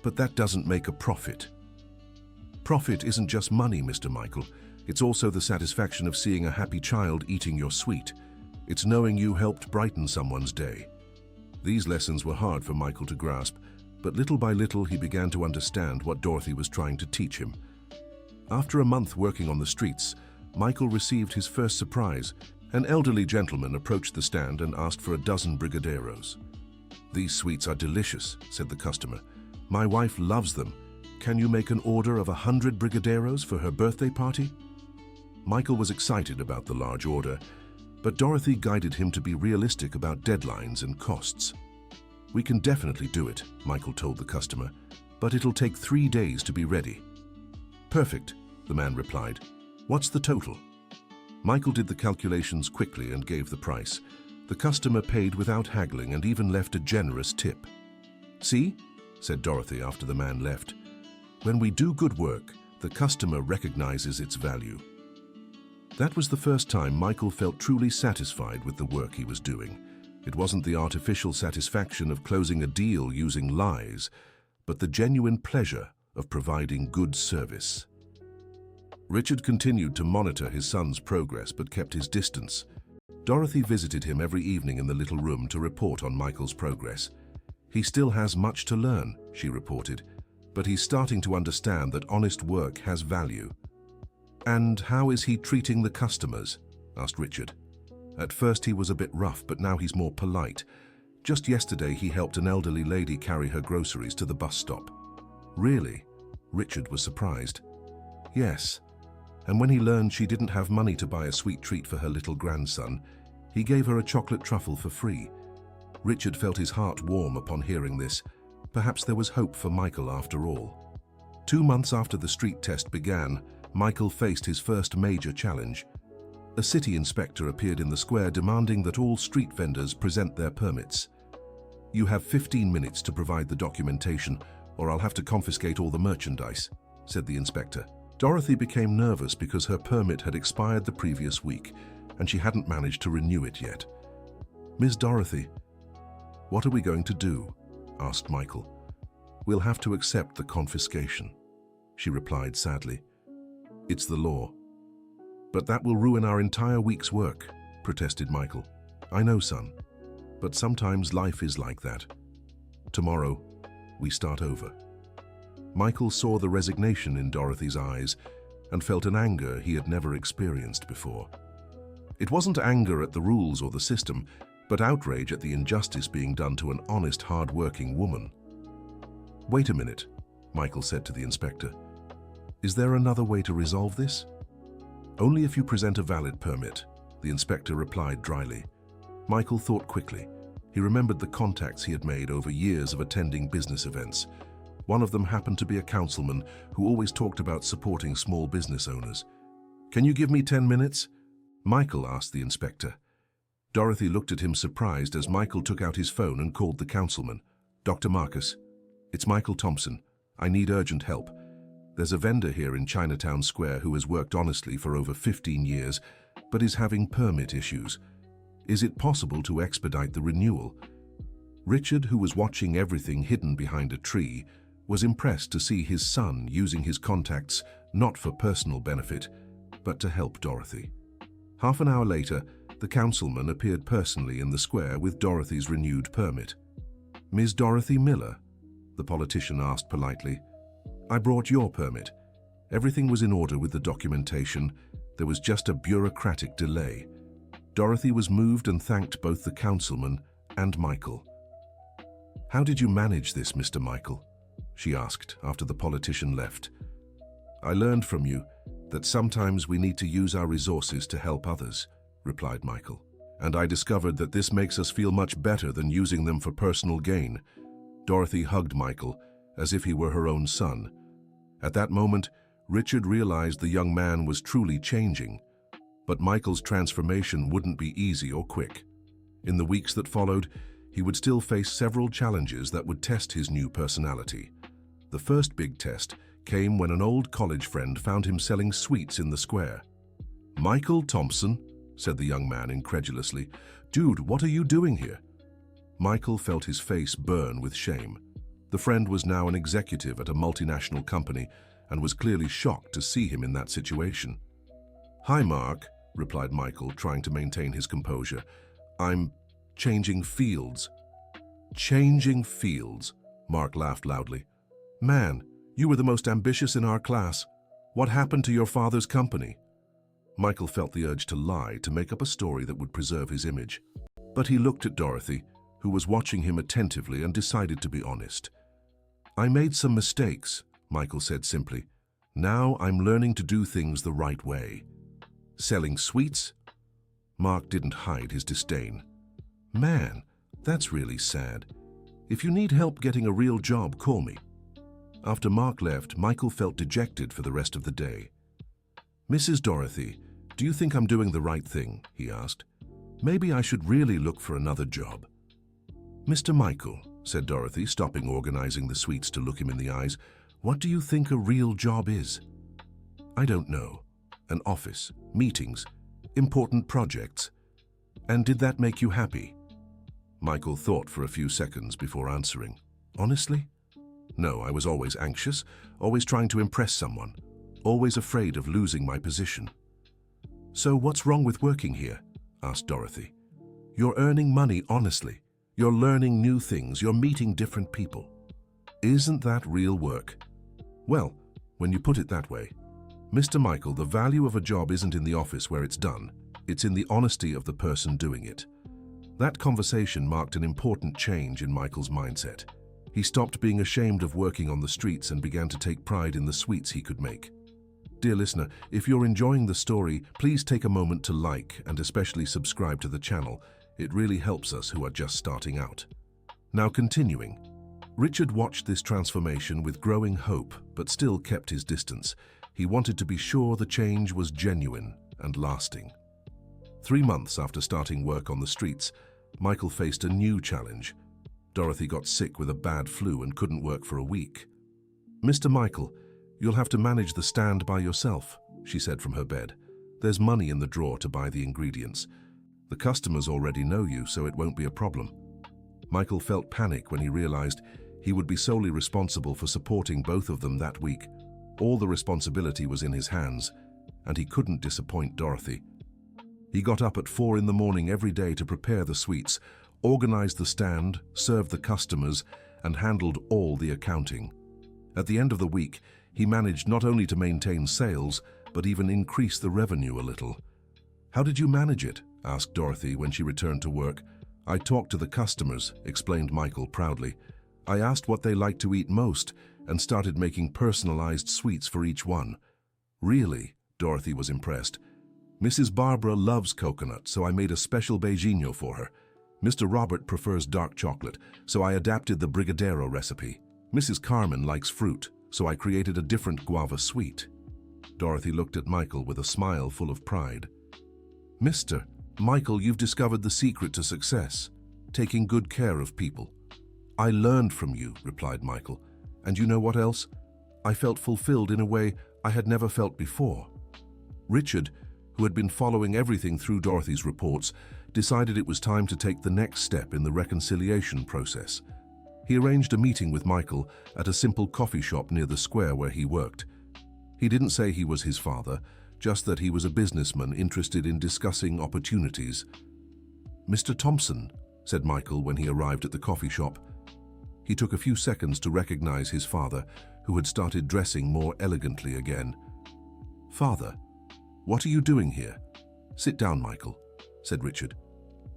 "But that doesn't make a profit." "Profit isn't just money, Mr. Michael. It's also the satisfaction of seeing a happy child eating your sweet. It's knowing you helped brighten someone's day." These lessons were hard for Michael to grasp, but little by little he began to understand what Dorothy was trying to teach him. After a month working on the streets, Michael received his first surprise. An elderly gentleman approached the stand and asked for a dozen brigadeiros. "These sweets are delicious," said the customer. "My wife loves them. Can you make an order of 100 brigadeiros for her birthday party?" Michael was excited about the large order, but Dorothy guided him to be realistic about deadlines and costs. "We can definitely do it," Michael told the customer, "but it'll take 3 days to be ready." "Perfect," the man replied. "What's the total?" Michael did the calculations quickly and gave the price. The customer paid without haggling and even left a generous tip. "See?" said Dorothy after the man left. "When we do good work, the customer recognizes its value." That was the first time Michael felt truly satisfied with the work he was doing. It wasn't the artificial satisfaction of closing a deal using lies, but the genuine pleasure of providing good service. Richard continued to monitor his son's progress but kept his distance. Dorothy visited him every evening in the little room to report on Michael's progress. "He still has much to learn," she reported, "but he's starting to understand that honest work has value." "And how is he treating the customers?" asked Richard. "At first he was a bit rough, but now he's more polite. Just yesterday he helped an elderly lady carry her groceries to the bus stop." "Really?" Richard was surprised. "Yes. And when he learned she didn't have money to buy a sweet treat for her little grandson, he gave her a chocolate truffle for free." Richard felt his heart warm upon hearing this. Perhaps there was hope for Michael after all. 2 months after the street test began, Michael faced his first major challenge. A city inspector appeared in the square demanding that all street vendors present their permits. "You have 15 minutes to provide the documentation, or I'll have to confiscate all the merchandise," said the inspector. Dorothy became nervous because her permit had expired the previous week, and she hadn't managed to renew it yet. "Miss Dorothy, what are we going to do?" asked Michael. "We'll have to accept the confiscation," she replied sadly. "It's the law." "But that will ruin our entire week's work," protested Michael. "I know, son, but sometimes life is like that. Tomorrow, we start over." Michael saw the resignation in Dorothy's eyes and felt an anger he had never experienced before. It wasn't anger at the rules or the system, but outrage at the injustice being done to an honest, hard-working woman. "Wait a minute," Michael said to the inspector. "Is there another way to resolve this?" "Only if you present a valid permit," the inspector replied dryly. Michael thought quickly. He remembered the contacts he had made over years of attending business events. One of them happened to be a councilman who always talked about supporting small business owners. "Can you give me 10 minutes? Michael asked the inspector. Dorothy looked at him surprised as Michael took out his phone and called the councilman. "Dr. Marcus, it's Michael Thompson. I need urgent help. There's a vendor here in Chinatown Square who has worked honestly for over 15 years, but is having permit issues. Is it possible to expedite the renewal?" Richard, who was watching everything hidden behind a tree, was impressed to see his son using his contacts not for personal benefit, but to help Dorothy. Half an hour later, the councilman appeared personally in the square with Dorothy's renewed permit. "Ms. Dorothy Miller?" the politician asked politely. "I brought your permit. Everything was in order with the documentation. There was just a bureaucratic delay." Dorothy was moved and thanked both the councilman and Michael. "How did you manage this, Mr. Michael?" she asked after the politician left. "I learned from you that sometimes we need to use our resources to help others," replied Michael. "And I discovered that this makes us feel much better than using them for personal gain." Dorothy hugged Michael as if he were her own son. At that moment, Richard realized the young man was truly changing. But Michael's transformation wouldn't be easy or quick. In the weeks that followed, he would still face several challenges that would test his new personality. The first big test came when an old college friend found him selling sweets in the square. "Michael Thompson," said the young man incredulously. "Dude, what are you doing here?" Michael felt his face burn with shame. The friend was now an executive at a multinational company and was clearly shocked to see him in that situation. "Hi, Mark," replied Michael, trying to maintain his composure. "I'm changing fields." "Changing fields?" Mark laughed loudly. "Man, you were the most ambitious in our class. What happened to your father's company?" Michael felt the urge to lie, to make up a story that would preserve his image. But he looked at Dorothy, who was watching him attentively, and decided to be honest. "I made some mistakes," Michael said simply. "Now I'm learning to do things the right way." "Selling sweets?" Mark didn't hide his disdain. "Man, that's really sad. If you need help getting a real job, call me." After Mark left, Michael felt dejected for the rest of the day. "Mrs. Dorothy, do you think I'm doing the right thing?" he asked. "Maybe I should really look for another job." "Mr. Michael," said Dorothy, stopping organizing the sweets to look him in the eyes, "what do you think a real job is?" "I don't know. An office, meetings, important projects. And did that make you happy?" Michael thought for a few seconds before answering. "Honestly? No, I was always anxious, always trying to impress someone, always afraid of losing my position." "So what's wrong with working here?" asked Dorothy. "You're earning money honestly. You're learning new things. You're meeting different people. Isn't that real work?" "Well, when you put it that way, Mr. Michael, the value of a job isn't in the office where it's done. It's in the honesty of the person doing it." That conversation marked an important change in Michael's mindset. He stopped being ashamed of working on the streets and began to take pride in the sweets he could make. Dear listener, if you're enjoying the story, please take a moment to like and especially subscribe to the channel. It really helps us who are just starting out. Now continuing. Richard watched this transformation with growing hope, but still kept his distance. He wanted to be sure the change was genuine and lasting. 3 months after starting work on the streets, Michael faced a new challenge. Dorothy got sick with a bad flu and couldn't work for a week. "Mr. Michael, you'll have to manage the stand by yourself," she said from her bed. "There's money in the drawer to buy the ingredients. The customers already know you, so it won't be a problem." Michael felt panic when he realized he would be solely responsible for supporting both of them that week. All the responsibility was in his hands, and he couldn't disappoint Dorothy. He got up at 4 in the morning every day to prepare the sweets, organized the stand, served the customers, and handled all the accounting. At the end of the week, he managed not only to maintain sales, but even increase the revenue a little. "How did you manage it?" asked Dorothy when she returned to work. "I talked to the customers," explained Michael proudly. "I asked what they liked to eat most and started making personalized sweets for each one." "Really?" Dorothy was impressed. "Mrs. Barbara loves coconut, so I made a special Beijinho for her. Mr. Robert prefers dark chocolate, so I adapted the Brigadeiro recipe. Mrs. Carmen likes fruit, so I created a different guava sweet." Dorothy looked at Michael with a smile full of pride. "Mr. Michael, you've discovered the secret to success, taking good care of people." "I learned from you," replied Michael. "And you know what else? I felt fulfilled in a way I had never felt before." Richard, who had been following everything through Dorothy's reports, decided it was time to take the next step in the reconciliation process. He arranged a meeting with Michael at a simple coffee shop near the square where he worked. He didn't say he was his father, just that he was a businessman interested in discussing opportunities. "Mr. Thompson," said Michael when he arrived at the coffee shop. He took a few seconds to recognize his father, who had started dressing more elegantly again. "Father, what are you doing here?" "Sit down, Michael," said Richard.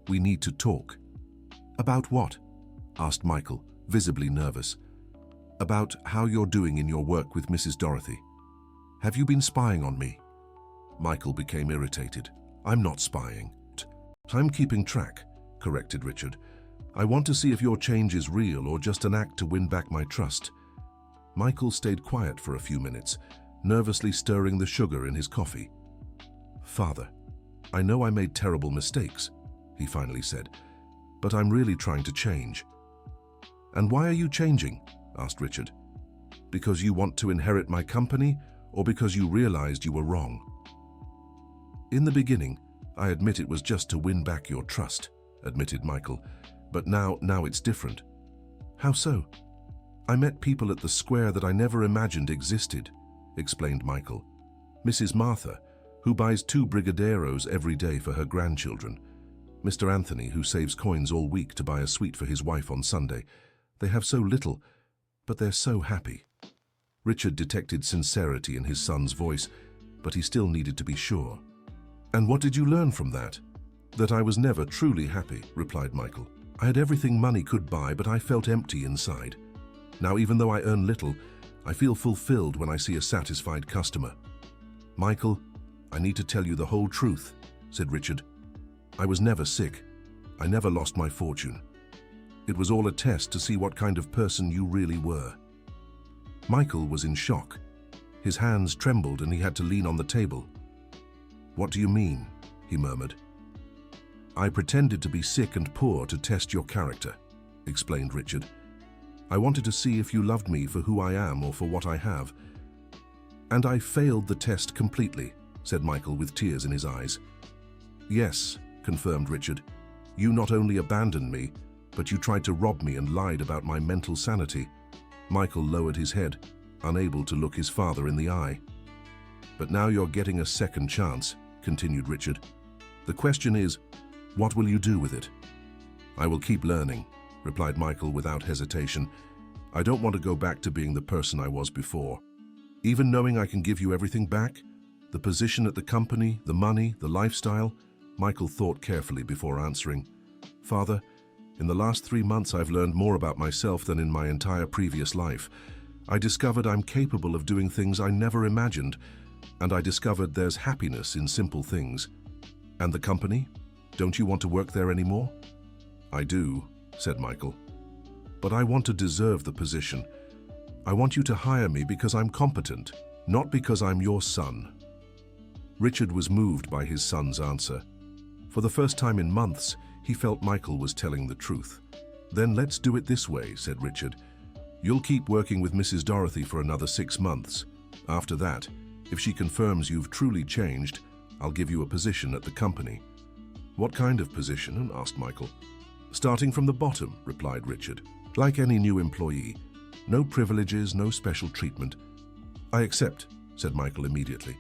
"We need to talk." "About what?" asked Michael, visibly nervous. "About how you're doing in your work with Mrs. Dorothy. Have you been spying on me?" Michael became irritated. "I'm not spying." "I'm keeping track," corrected Richard. "I want to see if your change is real or just an act to win back my trust." Michael stayed quiet for a few minutes, nervously stirring the sugar in his coffee. "Father, I know I made terrible mistakes," he finally said, "but I'm really trying to change." "And why are you changing?" asked Richard. "Because you want to inherit my company, or because you realized you were wrong?" "In the beginning, I admit it was just to win back your trust, admitted Michael. But now it's different. How so? I met people at the square that I never imagined existed, explained Michael. Mrs. Martha, who buys 2 brigadeiros every day for her grandchildren. Mr. Anthony, who saves coins all week to buy a sweet for his wife on Sunday. They have so little, but they're so happy. Richard detected sincerity in his son's voice, but he still needed to be sure. And what did you learn from that? That I was never truly happy, replied Michael. I had everything money could buy, but I felt empty inside. Now, even though I earn little, I feel fulfilled when I see a satisfied customer. Michael, I need to tell you the whole truth, said Richard. I was never sick. I never lost my fortune. It was all a test to see what kind of person you really were. Michael was in shock. His hands trembled and he had to lean on the table. What do you mean? He murmured. I pretended to be sick and poor to test your character, explained Richard. I wanted to see if you loved me for who I am or for what I have. And I failed the test completely, said Michael with tears in his eyes. Yes, confirmed Richard. You not only abandoned me, but you tried to rob me and lied about my mental sanity. Michael lowered his head, unable to look his father in the eye. But now you're getting a second chance, continued Richard. The question is, what will you do with it? I will keep learning, replied Michael without hesitation. I don't want to go back to being the person I was before. Even knowing I can give you everything back, the position at the company, the money, the lifestyle, Michael thought carefully before answering. Father, in the last 3 months I've learned more about myself than in my entire previous life. I discovered I'm capable of doing things I never imagined, and I discovered there's happiness in simple things. And the company? Don't you want to work there anymore? I do, said Michael. But I want to deserve the position. I want you to hire me because I'm competent, not because I'm your son. Richard was moved by his son's answer. For the first time in months, he felt Michael was telling the truth. Then let's do it this way, said Richard. You'll keep working with Mrs. Dorothy for another 6 months. After that, if she confirms you've truly changed, I'll give you a position at the company. What kind of position? Asked Michael. Starting from the bottom, replied Richard. Like any new employee. No privileges, no special treatment. I accept, said Michael immediately.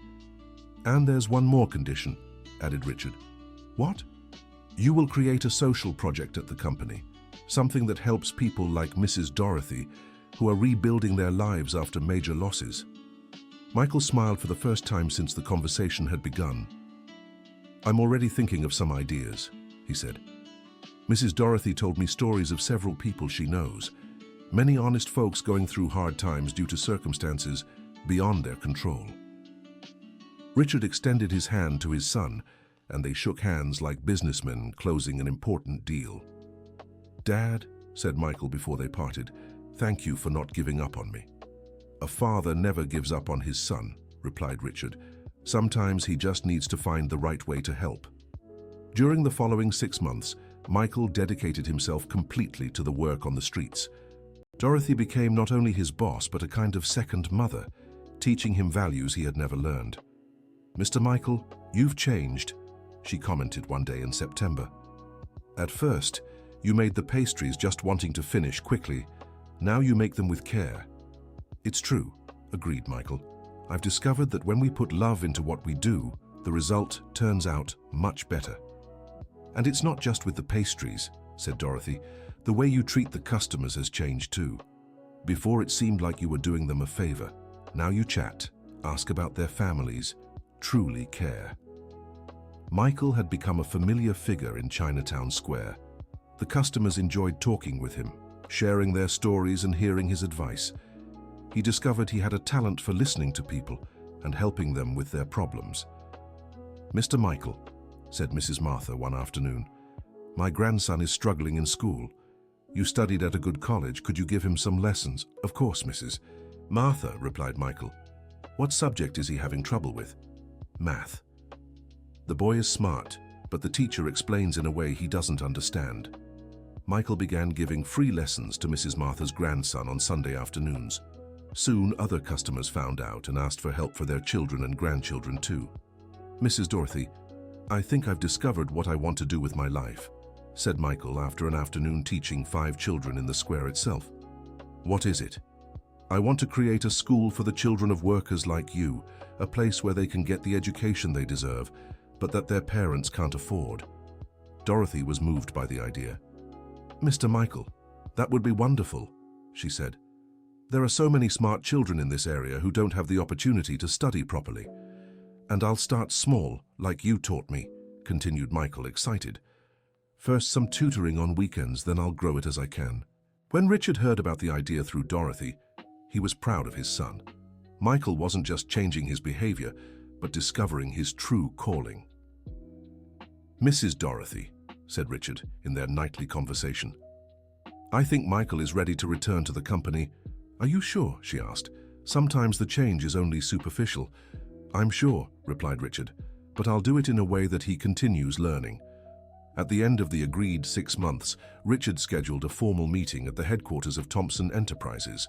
And there's one more condition, added Richard. What? You will create a social project at the company, something that helps people like Mrs. Dorothy, who are rebuilding their lives after major losses. Michael smiled for the first time since the conversation had begun. I'm already thinking of some ideas, he said. Mrs. Dorothy told me stories of several people she knows, many honest folks going through hard times due to circumstances beyond their control. Richard extended his hand to his son, and they shook hands like businessmen closing an important deal. Dad, said Michael before they parted, thank you for not giving up on me. A father never gives up on his son, replied Richard. Sometimes he just needs to find the right way to help. During the following 6 months, Michael dedicated himself completely to the work on the streets. Dorothy became not only his boss, but a kind of second mother, teaching him values he had never learned. Mr. Michael, you've changed, she commented one day in September. At first, you made the pastries just wanting to finish quickly. Now you make them with care. It's true, agreed Michael. I've discovered that when we put love into what we do, the result turns out much better. And it's not just with the pastries, said Dorothy. The way you treat the customers has changed too. Before it seemed like you were doing them a favor. Now you chat, ask about their families, truly care. Michael had become a familiar figure in Chinatown Square. The customers enjoyed talking with him, sharing their stories and hearing his advice. He discovered he had a talent for listening to people and helping them with their problems. Mr. Michael, said Mrs. Martha one afternoon, my grandson is struggling in school. You studied at a good college. Could you give him some lessons? Of course, Mrs. Martha, replied Michael. What subject is he having trouble with? Math. The boy is smart, but the teacher explains in a way he doesn't understand. Michael began giving free lessons to Mrs. Martha's grandson on Sunday afternoons. Soon other customers found out and asked for help for their children and grandchildren too. Mrs. Dorothy, "I think I've discovered what I want to do with my life," said Michael after an afternoon teaching 5 children in the square itself. "What is it?" "I want to create a school for the children of workers like you, a place where they can get the education they deserve, but that their parents can't afford." Dorothy was moved by the idea. "Mr. Michael, that would be wonderful," she said. "There are so many smart children in this area who don't have the opportunity to study properly. And I'll start small, like you taught me," continued Michael, excited. "First some tutoring on weekends, then I'll grow it as I can." When Richard heard about the idea through Dorothy, he was proud of his son. Michael wasn't just changing his behavior, but discovering his true calling. "Mrs. Dorothy," said Richard in their nightly conversation, "I think Michael is ready to return to the company." "Are you sure?" she asked. "Sometimes the change is only superficial." "I'm sure," replied Richard, "but I'll do it in a way that he continues learning." At the end of the agreed 6 months, Richard scheduled a formal meeting at the headquarters of Thompson Enterprises.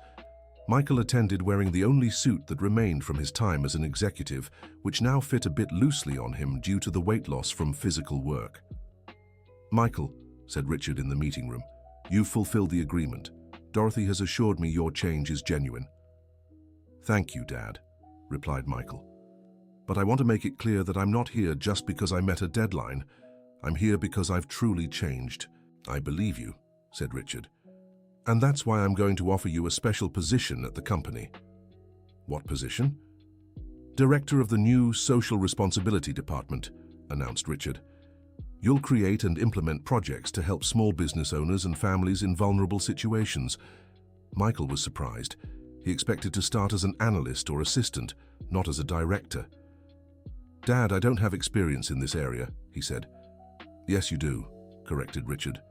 Michael attended wearing the only suit that remained from his time as an executive, which now fit a bit loosely on him due to the weight loss from physical work. "Michael," said Richard in the meeting room, "you've fulfilled the agreement. Dorothy has assured me your change is genuine." "Thank you, Dad," replied Michael. "But I want to make it clear that I'm not here just because I met a deadline. I'm here because I've truly changed." "I believe you," said Richard. "And that's why I'm going to offer you a special position at the company." "What position?" "Director of the new Social Responsibility Department," announced Richard. "You'll create and implement projects to help small business owners and families in vulnerable situations." Michael was surprised. He expected to start as an analyst or assistant, not as a director. "Dad, I don't have experience in this area," he said. "Yes, you do," corrected Richard.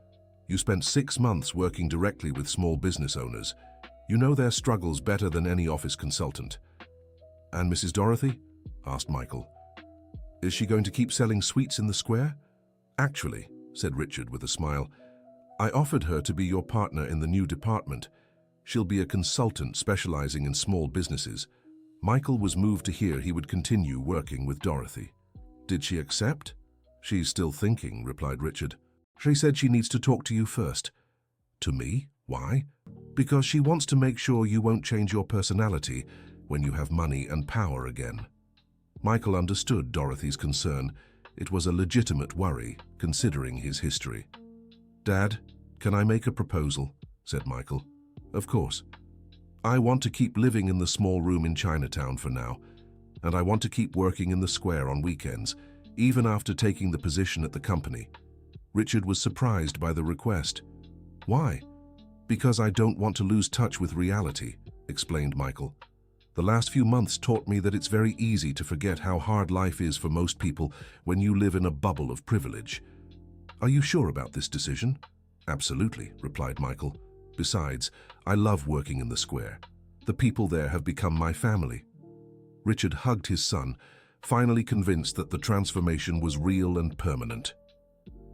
"You spent 6 months working directly with small business owners. You know their struggles better than any office consultant." "And Mrs. Dorothy?" asked Michael. "Is she going to keep selling sweets in the square?" "Actually," said Richard with a smile, "I offered her to be your partner in the new department. She'll be a consultant specializing in small businesses." Michael was moved to hear he would continue working with Dorothy. "Did she accept?" "She's still thinking," replied Richard. "She said she needs to talk to you first." "To me? Why?" "Because she wants to make sure you won't change your personality when you have money and power again." Michael understood Dorothy's concern. It was a legitimate worry, considering his history. "Dad, can I make a proposal?" said Michael. "Of course. I want to keep living in the small room in Chinatown for now, and I want to keep working in the square on weekends, even after taking the position at the company." Richard was surprised by the request. "Why?" "Because I don't want to lose touch with reality," explained Michael. "The last few months taught me that it's very easy to forget how hard life is for most people when you live in a bubble of privilege." "Are you sure about this decision?" "Absolutely," replied Michael. "Besides, I love working in the square. The people there have become my family." Richard hugged his son, finally convinced that the transformation was real and permanent.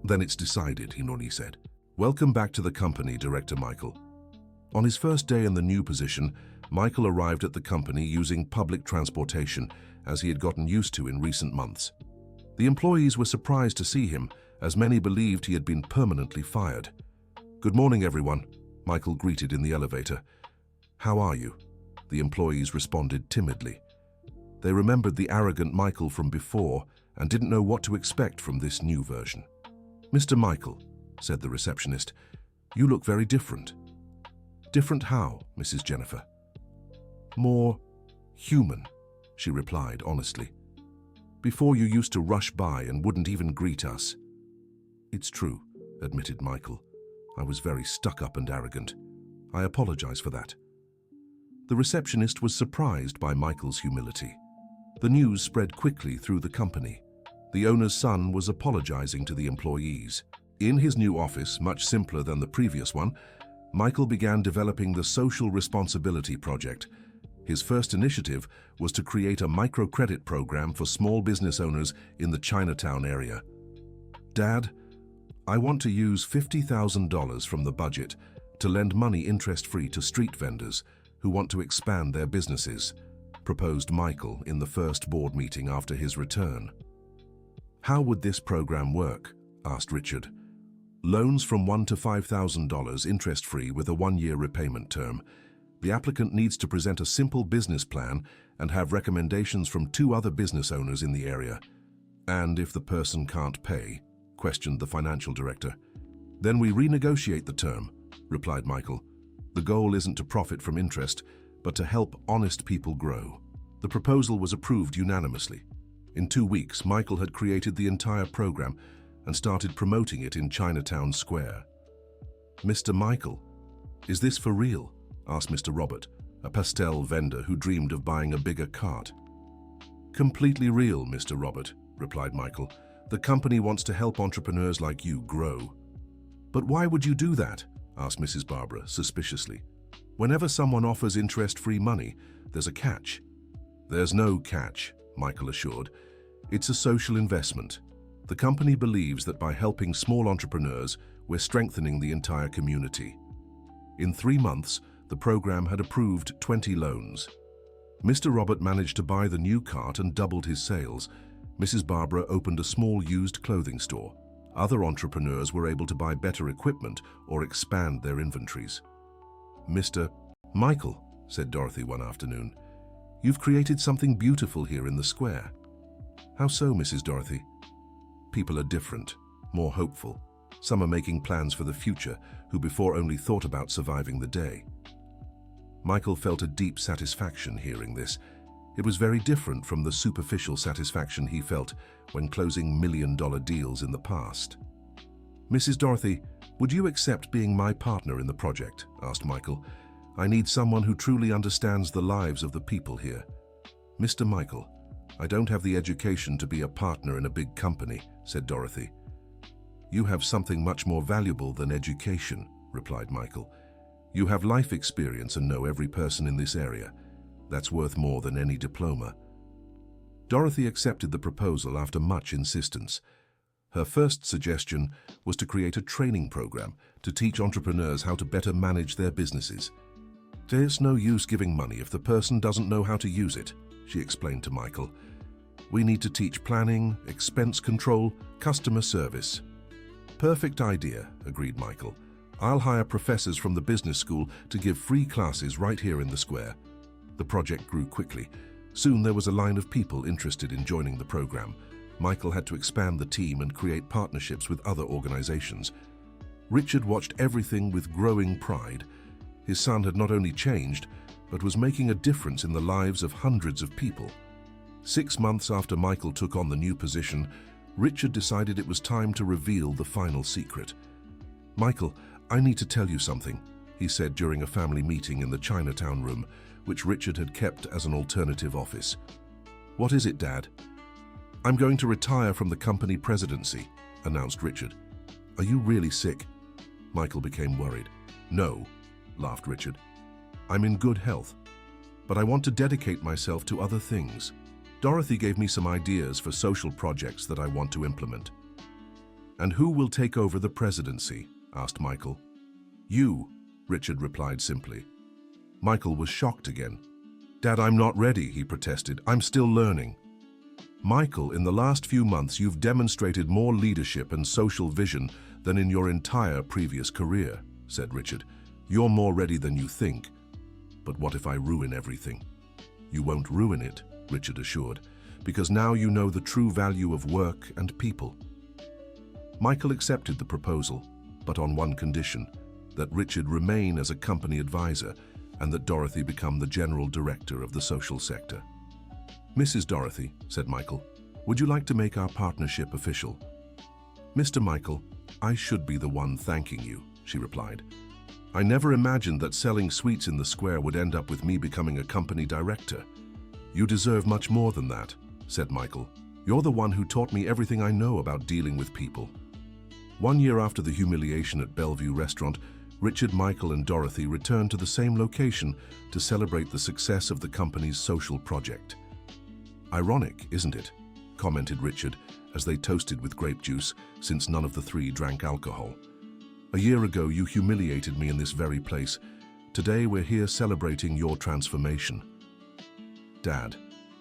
"Then it's decided," he said. "Welcome back to the company, Director Michael." On his first day in the new position, Michael arrived at the company using public transportation, as he had gotten used to in recent months. The employees were surprised to see him, as many believed he had been permanently fired. "Good morning, everyone," Michael greeted in the elevator. "How are you?" The employees responded timidly. They remembered the arrogant Michael from before and didn't know what to expect from this new version. "Mr. Michael," said the receptionist, "you look very different." "Different how, Mrs. Jennifer?" "More human," she replied honestly. "Before you used to rush by and wouldn't even greet us." "It's true," admitted Michael. "I was very stuck-up and arrogant. I apologize for that." The receptionist was surprised by Michael's humility. The news spread quickly through the company. The owner's son was apologizing to the employees. In his new office, much simpler than the previous one, Michael began developing the Social Responsibility Project. His first initiative was to create a microcredit program for small business owners in the Chinatown area. "Dad, I want to use $50,000 from the budget to lend money interest-free to street vendors who want to expand their businesses," proposed Michael in the first board meeting after his return. How would this program work? Asked Richard. Loans from $1,000 to $5,000 interest-free with a 1-year repayment term. The applicant needs to present a simple business plan and have recommendations from 2 other business owners in the area. And if the person can't pay? Questioned the financial director. Then we renegotiate the term, replied Michael. The goal isn't to profit from interest, but to help honest people grow. The proposal was approved unanimously. In 2 weeks, Michael had created the entire program and started promoting it in Chinatown Square. Mr. Michael, is this for real? Asked Mr. Robert, a pastel vendor who dreamed of buying a bigger cart. Completely real, Mr. Robert, replied Michael. The company wants to help entrepreneurs like you grow. But why would you do that? Asked Mrs. Barbara suspiciously. Whenever someone offers interest-free money, there's a catch. There's no catch, Michael assured. It's a social investment. The company believes that by helping small entrepreneurs, we're strengthening the entire community. In 3 months, the program had approved 20 loans. Mr. Robert managed to buy the new cart and doubled his sales. Mrs. Barbara opened a small used clothing store. Other entrepreneurs were able to buy better equipment or expand their inventories. Mr. Michael, said Dorothy one afternoon, you've created something beautiful here in the square. How so, Mrs. Dorothy? People are different, more hopeful. Some are making plans for the future who before only thought about surviving the day. Michael felt a deep satisfaction hearing this. It was very different from the superficial satisfaction he felt when closing million-dollar deals in the past. Mrs. Dorothy, would you accept being my partner in the project? Asked Michael. I need someone who truly understands the lives of the people here. Mr. Michael, I don't have the education to be a partner in a big company, said Dorothy. You have something much more valuable than education, replied Michael. You have life experience and know every person in this area. That's worth more than any diploma. Dorothy accepted the proposal after much insistence. Her first suggestion was to create a training program to teach entrepreneurs how to better manage their businesses. There's no use giving money if the person doesn't know how to use it, she explained to Michael. We need to teach planning, expense control, customer service. Perfect idea, agreed Michael. I'll hire professors from the business school to give free classes right here in the square. The project grew quickly. Soon there was a line of people interested in joining the program. Michael had to expand the team and create partnerships with other organizations. Richard watched everything with growing pride. His son had not only changed, but was making a difference in the lives of hundreds of people. 6 months after Michael took on the new position, Richard decided it was time to reveal the final secret. Michael, I need to tell you something, he said during a family meeting in the Chinatown room, which Richard had kept as an alternative office. What is it, Dad? I'm going to retire from the company presidency, announced Richard. Are you really sick? Michael became worried. No, laughed Richard. I'm in good health, but I want to dedicate myself to other things. Dorothy gave me some ideas for social projects that I want to implement. And who will take over the presidency? Asked Michael. You, Richard replied simply. Michael was shocked again. Dad, I'm not ready, he protested. I'm still learning. Michael, in the last few months, you've demonstrated more leadership and social vision than in your entire previous career, said Richard. You're more ready than you think. But what if I ruin everything? You won't ruin it, Richard assured, because now you know the true value of work and people. Michael accepted the proposal, but on one condition, that Richard remain as a company advisor and that Dorothy become the general director of the social sector. Mrs. Dorothy, said Michael, would you like to make our partnership official? Mr. Michael, I should be the one thanking you, she replied. I never imagined that selling sweets in the square would end up with me becoming a company director. You deserve much more than that, said Michael. You're the one who taught me everything I know about dealing with people. 1 year after the humiliation at Bellevue restaurant, Richard, Michael, and Dorothy returned to the same location to celebrate the success of the company's social project. Ironic, isn't it? Commented Richard as they toasted with grape juice, since none of the three drank alcohol. A year ago, you humiliated me in this very place. Today, we're here celebrating your transformation. Dad,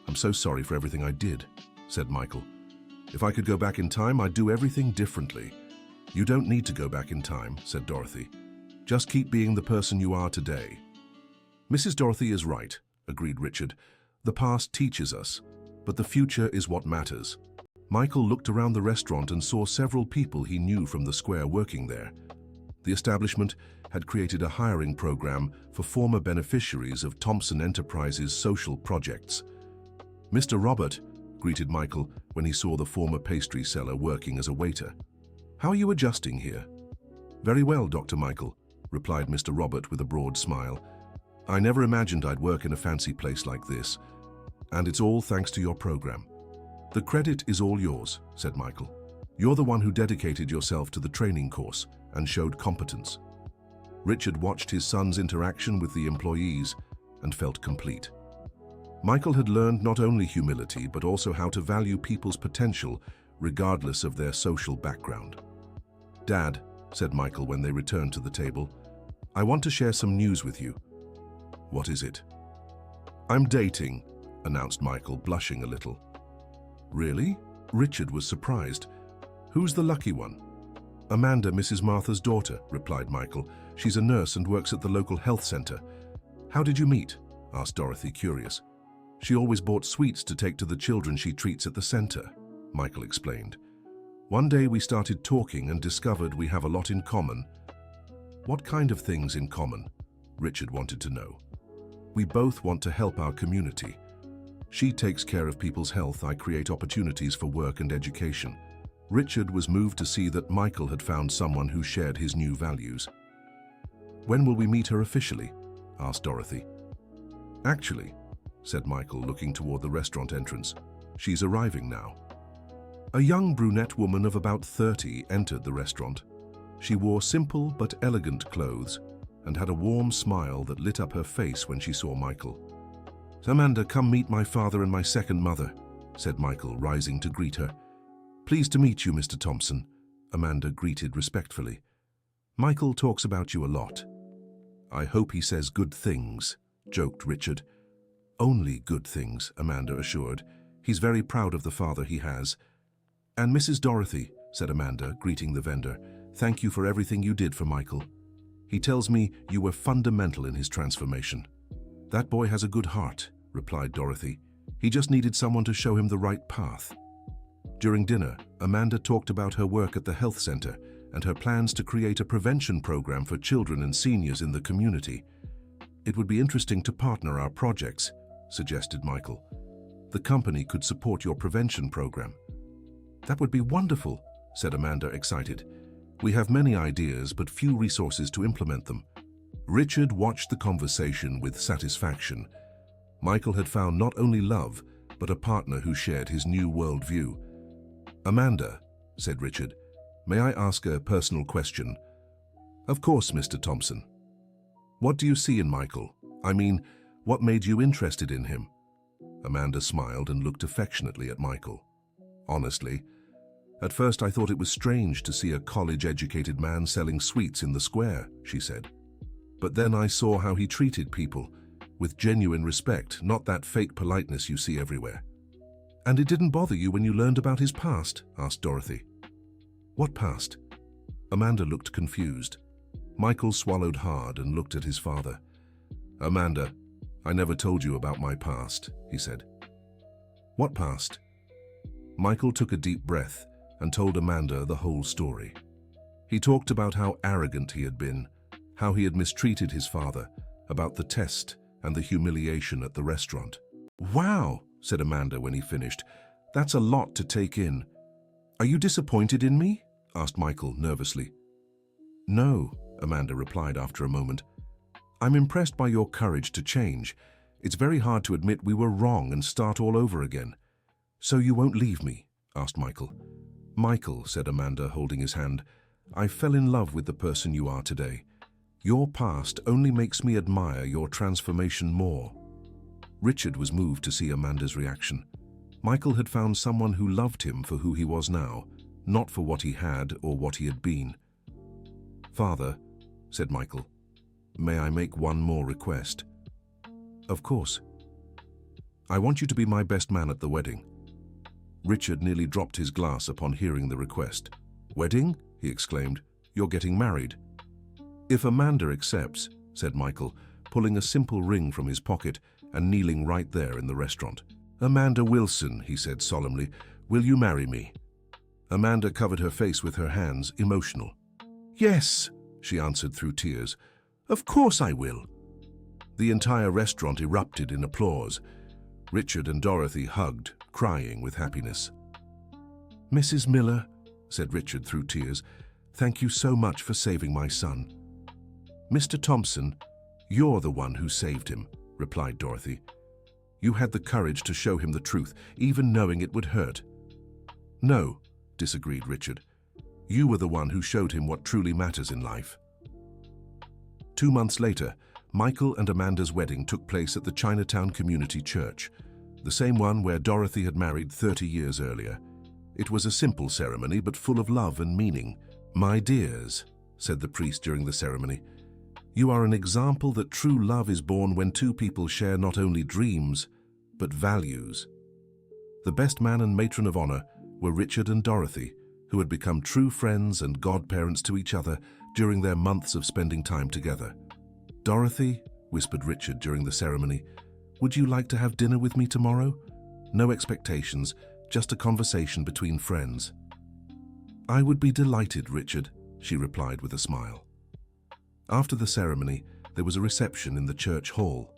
I'm so sorry for everything I did, said Michael. If I could go back in time, I'd do everything differently. You don't need to go back in time, said Dorothy. Just keep being the person you are today. Mrs. Dorothy is right, agreed Richard. The past teaches us, but the future is what matters. Michael looked around the restaurant and saw several people he knew from the square working there. The establishment had created a hiring program for former beneficiaries of Thompson Enterprises' social projects. Mr. Robert greeted Michael when he saw the former pastry seller working as a waiter. How are you adjusting here? Very well, Dr. Michael, replied Mr. Robert with a broad smile. I never imagined I'd work in a fancy place like this, and it's all thanks to your program. The credit is all yours, said Michael. You're the one who dedicated yourself to the training course and showed competence. Richard watched his son's interaction with the employees and felt complete. Michael had learned not only humility but also how to value people's potential regardless of their social background. Dad, said Michael when they returned to the table, I want to share some news with you. What is it? I'm dating, announced Michael, blushing a little. Really? Richard was surprised. Who's the lucky one? Amanda, Mrs. Martha's daughter, replied Michael. She's a nurse and works at the local health center. How did you meet? Asked Dorothy, curious. She always bought sweets to take to the children she treats at the center, Michael explained. One day we started talking and discovered we have a lot in common. What kind of things in common? Richard wanted to know. We both want to help our community. She takes care of people's health, I create opportunities for work and education. Richard was moved to see that Michael had found someone who shared his new values. When will we meet her officially? Asked Dorothy. Actually, said Michael, looking toward the restaurant entrance, she's arriving now. A young brunette woman of about 30 entered the restaurant. She wore simple but elegant clothes and had a warm smile that lit up her face when she saw Michael. Amanda, come meet my father and my second mother, said Michael, rising to greet her. Pleased to meet you, Mr. Thompson, Amanda greeted respectfully. Michael talks about you a lot. I hope he says good things, joked Richard. Only good things, Amanda assured. He's very proud of the father he has. And Mrs. Dorothy, said Amanda, greeting the vendor, thank you for everything you did for Michael. He tells me you were fundamental in his transformation. That boy has a good heart, replied Dorothy. He just needed someone to show him the right path. During dinner, Amanda talked about her work at the health center and her plans to create a prevention program for children and seniors in the community. It would be interesting to partner our projects, suggested Michael. The company could support your prevention program. That would be wonderful, said Amanda, excited. We have many ideas but few resources to implement them. Richard watched the conversation with satisfaction. Michael had found not only love, but a partner who shared his new worldview. Amanda, said Richard, may I ask a personal question? Of course, Mr. Thompson. What do you see in Michael? I mean, what made you interested in him? Amanda smiled and looked affectionately at Michael. Honestly, at first I thought it was strange to see a college-educated man selling sweets in the square, she said. But then I saw how he treated people, with genuine respect, not that fake politeness you see everywhere. And it didn't bother you when you learned about his past? Asked Dorothy. What past? Amanda looked confused. Michael swallowed hard and looked at his father. Amanda, I never told you about my past, he said. What past? Michael took a deep breath and told Amanda the whole story. He talked about how arrogant he had been, how he had mistreated his father, about the test and the humiliation at the restaurant. Wow, said Amanda when he finished. That's a lot to take in. Are you disappointed in me? Asked Michael nervously. No, Amanda replied after a moment. I'm impressed by your courage to change. It's very hard to admit we were wrong and start all over again. So you won't leave me? Asked Michael. Michael, said Amanda, holding his hand, I fell in love with the person you are today. Your past only makes me admire your transformation more. Richard was moved to see Amanda's reaction. Michael had found someone who loved him for who he was now, not for what he had or what he had been. Father, said Michael, may I make one more request? Of course. I want you to be my best man at the wedding. Richard nearly dropped his glass upon hearing the request. "Wedding?" he exclaimed. "You're getting married." "If Amanda accepts," said Michael, pulling a simple ring from his pocket and kneeling right there in the restaurant. "Amanda Wilson," he said solemnly, "will you marry me?" Amanda covered her face with her hands, emotional. "Yes," she answered through tears. "Of course I will." The entire restaurant erupted in applause. Richard and Dorothy hugged, crying with happiness. "Mrs. Miller," said Richard through tears, "thank you so much for saving my son." "Mr. Thompson, you're the one who saved him," replied Dorothy. "You had the courage to show him the truth, even knowing it would hurt." "No," disagreed Richard. "You were the one who showed him what truly matters in life." 2 months later, Michael and Amanda's wedding took place at the Chinatown Community Church, the same one where Dorothy had married 30 years earlier. It was a simple ceremony, but full of love and meaning. "My dears," said the priest during the ceremony, "you are an example that true love is born when two people share not only dreams, but values." The best man and matron of honor were Richard and Dorothy, who had become true friends and godparents to each other during their months of spending time together. "Dorothy," whispered Richard during the ceremony, "would you like to have dinner with me tomorrow? No expectations, just a conversation between friends." "I would be delighted, Richard," she replied with a smile. After the ceremony, there was a reception in the church hall.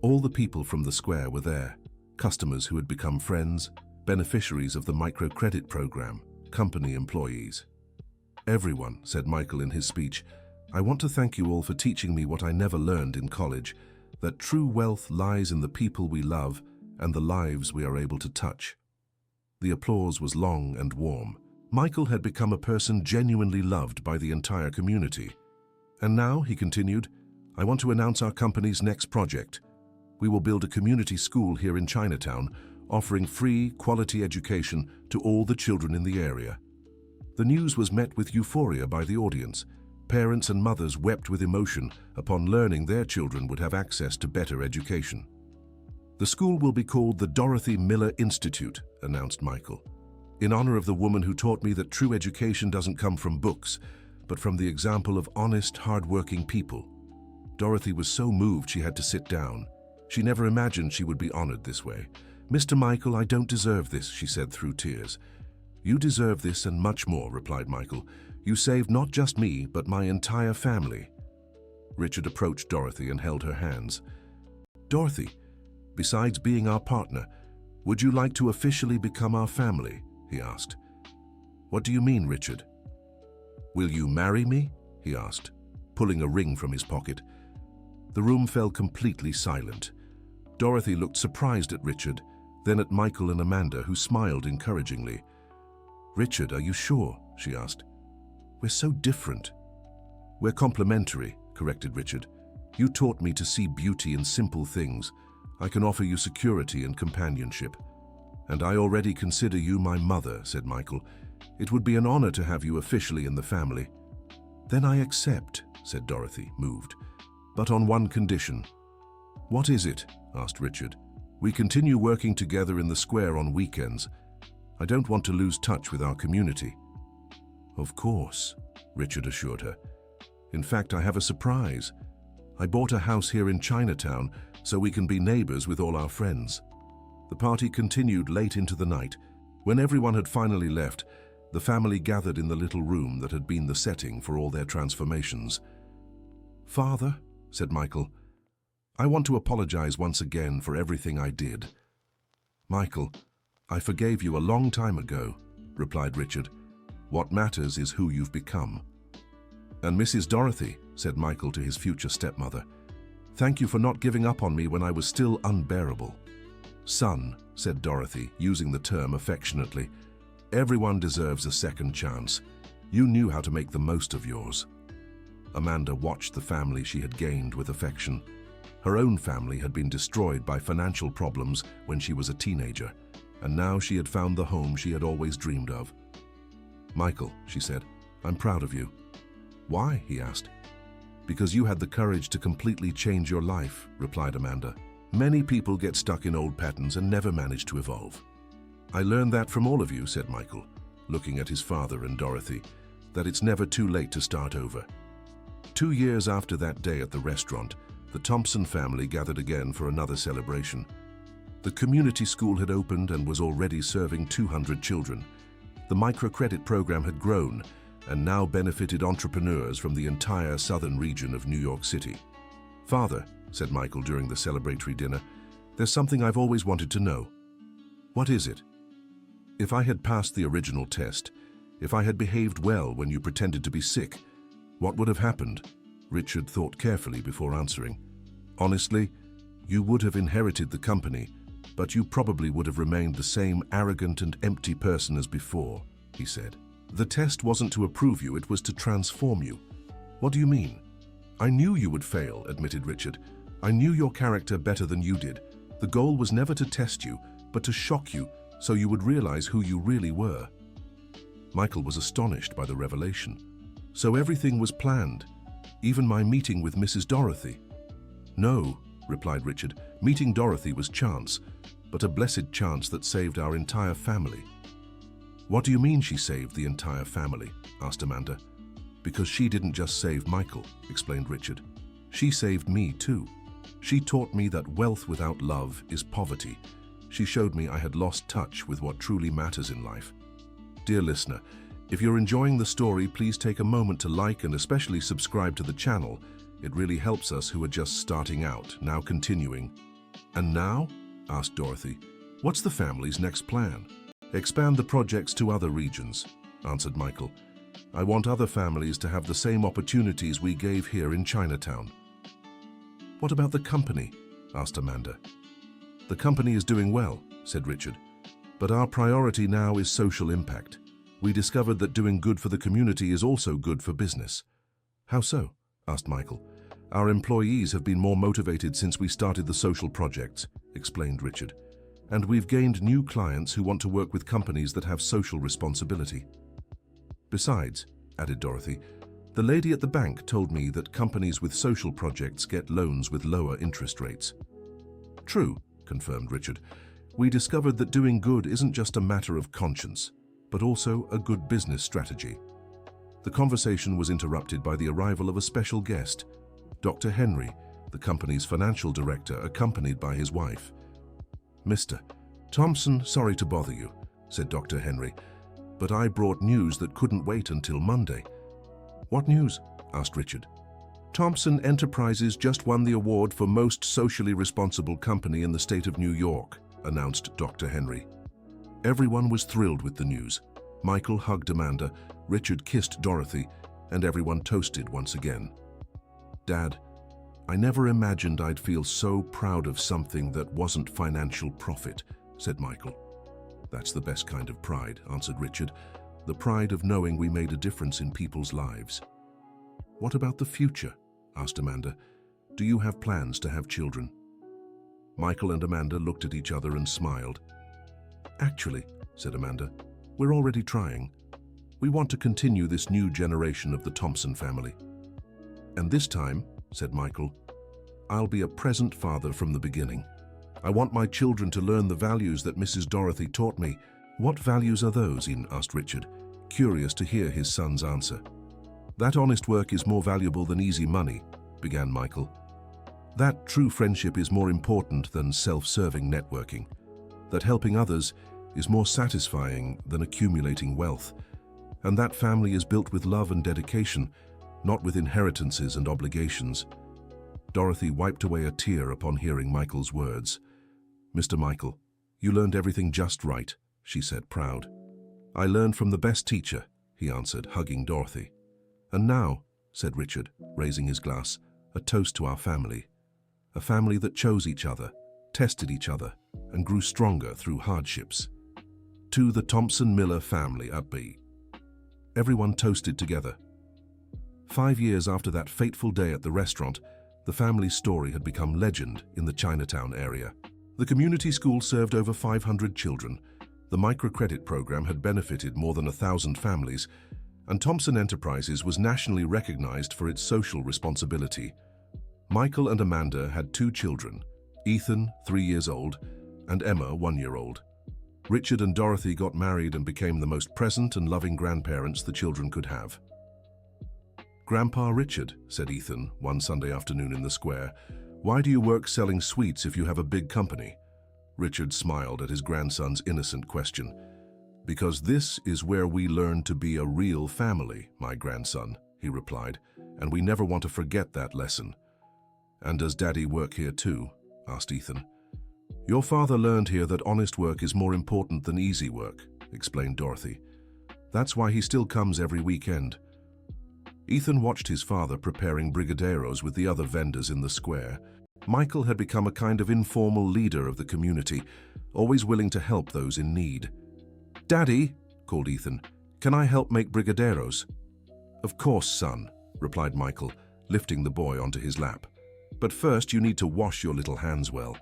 All the people from the square were there, customers who had become friends, beneficiaries of the microcredit program, company employees. "Everyone," said Michael in his speech, "I want to thank you all for teaching me what I never learned in college, that true wealth lies in the people we love and the lives we are able to touch." The applause was long and warm. Michael had become a person genuinely loved by the entire community. "And now," he continued, "I want to announce our company's next project. We will build a community school here in Chinatown, offering free, quality education to all the children in the area." The news was met with euphoria by the audience. Parents and mothers wept with emotion upon learning their children would have access to better education. "The school will be called the Dorothy Miller Institute," announced Michael, "in honor of the woman who taught me that true education doesn't come from books, but from the example of honest, hard-working people." Dorothy was so moved she had to sit down. She never imagined she would be honored this way. "Mr. Michael, I don't deserve this," she said through tears. "You deserve this and much more," replied Michael. "You saved not just me, but my entire family." Richard approached Dorothy and held her hands. "Dorothy, besides being our partner, would you like to officially become our family?" he asked. "What do you mean, Richard?" "Will you marry me?" he asked, pulling a ring from his pocket. The room fell completely silent. Dorothy looked surprised at Richard, then at Michael and Amanda, who smiled encouragingly. "Richard, are you sure?" she asked. "We're so different." "We're complementary," corrected Richard. "You taught me to see beauty in simple things. I can offer you security and companionship." "And I already consider you my mother," said Michael. "It would be an honor to have you officially in the family." "Then I accept," said Dorothy, moved. "But on one condition." "What is it?" asked Richard. "We continue working together in the square on weekends. I don't want to lose touch with our community." "Of course," Richard assured her. "In fact, I have a surprise. I bought a house here in Chinatown so we can be neighbors with all our friends." The party continued late into the night. When everyone had finally left, the family gathered in the little room that had been the setting for all their transformations. "Father," said Michael, "I want to apologize once again for everything I did." "Michael, I forgave you a long time ago," replied Richard. "What matters is who you've become." "And Mrs. Dorothy," said Michael to his future stepmother, "thank you for not giving up on me when I was still unbearable." "Son," said Dorothy, using the term affectionately, "everyone deserves a second chance. You knew how to make the most of yours." Amanda watched the family she had gained with affection. Her own family had been destroyed by financial problems when she was a teenager, and now she had found the home she had always dreamed of. "Michael," she said, "I'm proud of you." "Why?" he asked. "Because you had the courage to completely change your life," replied Amanda. "Many people get stuck in old patterns and never manage to evolve. I learned that from all of you, said Michael, looking at his father and Dorothy, that it's never too late to start over. 2 years after that day at the restaurant, the Thompson family gathered again for another celebration. The community school had opened and was already serving 200 children. The microcredit program had grown and now benefited entrepreneurs from the entire southern region of New York City. Father, said Michael during the celebratory dinner, there's something I've always wanted to know. What is it? If I had passed the original test, if I had behaved well when you pretended to be sick, what would have happened? Richard thought carefully before answering. Honestly, you would have inherited the company, but you probably would have remained the same arrogant and empty person as before, he said. The test wasn't to approve you, it was to transform you. What do you mean? I knew you would fail, admitted Richard. I knew your character better than you did. The goal was never to test you, but to shock you, so you would realize who you really were. Michael was astonished by the revelation. So everything was planned, even my meeting with Mrs. Dorothy. No, replied Richard, meeting Dorothy was chance, but a blessed chance that saved our entire family. What do you mean she saved the entire family? Asked Amanda. Because she didn't just save Michael, explained Richard. She saved me too. She taught me that wealth without love is poverty. She showed me I had lost touch with what truly matters in life. Dear listener, if you're enjoying the story, please take a moment to like and especially subscribe to the channel. It really helps us who are just starting out. Now continuing. And now? Asked Dorothy. What's the family's next plan? Expand the projects to other regions, answered Michael. I want other families to have the same opportunities we gave here in Chinatown. What about the company? Asked Amanda. The company is doing well, said Richard. But our priority now is social impact. We discovered that doing good for the community is also good for business. How so? Asked Michael. Our employees have been more motivated since we started the social projects, explained Richard. And we've gained new clients who want to work with companies that have social responsibility. Besides, added Dorothy, the lady at the bank told me that companies with social projects get loans with lower interest rates. True, confirmed Richard. We discovered that doing good isn't just a matter of conscience, but also a good business strategy. The conversation was interrupted by the arrival of a special guest, Dr. Henry, the company's financial director, accompanied by his wife. Mr. Thompson, sorry to bother you, said Dr. Henry, but I brought news that couldn't wait until Monday. What news? Asked Richard. Thompson Enterprises just won the award for most socially responsible company in the state of New York, announced Dr. Henry. Everyone was thrilled with the news. Michael hugged Amanda, Richard kissed Dorothy, and everyone toasted once again. Dad, I never imagined I'd feel so proud of something that wasn't financial profit, said Michael. That's the best kind of pride, answered Richard. The pride of knowing we made a difference in people's lives. What about the future? Asked Amanda. Do you have plans to have children? Michael and Amanda looked at each other and smiled. Actually, said Amanda, we're already trying. We want to continue this new generation of the Thompson family. And this time, said Michael, I'll be a present father from the beginning. I want my children to learn the values that Mrs. Dorothy taught me. What values are those, asked Richard, curious to hear his son's answer. That honest work is more valuable than easy money, began Michael. That true friendship is more important than self-serving networking. That helping others is more satisfying than accumulating wealth. And that family is built with love and dedication, not with inheritances and obligations. Dorothy wiped away a tear upon hearing Michael's words. Mr. Michael, you learned everything just right, she said, proud. I learned from the best teacher, he answered, hugging Dorothy. And now, said Richard, raising his glass, a toast to our family. A family that chose each other, tested each other, and grew stronger through hardships. To the Thompson-Miller family at B. Everyone toasted together. 5 years after that fateful day at the restaurant, the family's story had become legend in the Chinatown area. The community school served over 500 children. The microcredit program had benefited more than 1,000 families, and Thompson Enterprises was nationally recognized for its social responsibility. Michael and Amanda had 2 children, Ethan, 3 years old, and Emma, 1 year old. Richard and Dorothy got married and became the most present and loving grandparents the children could have. "Grandpa Richard," said Ethan one Sunday afternoon in the square, "why do you work selling sweets if you have a big company?" Richard smiled at his grandson's innocent question. "Because this is where we learn to be a real family, my grandson," he replied, "and we never want to forget that lesson." "And does Daddy work here too?" asked Ethan. "Your father learned here that honest work is more important than easy work," explained Dorothy. "That's why he still comes every weekend." Ethan watched his father preparing brigadeiros with the other vendors in the square. Michael had become a kind of informal leader of the community, always willing to help those in need. "Daddy," called Ethan, "can I help make brigadeiros?" "Of course, son," replied Michael, lifting the boy onto his lap. "But first you need to wash your little hands well."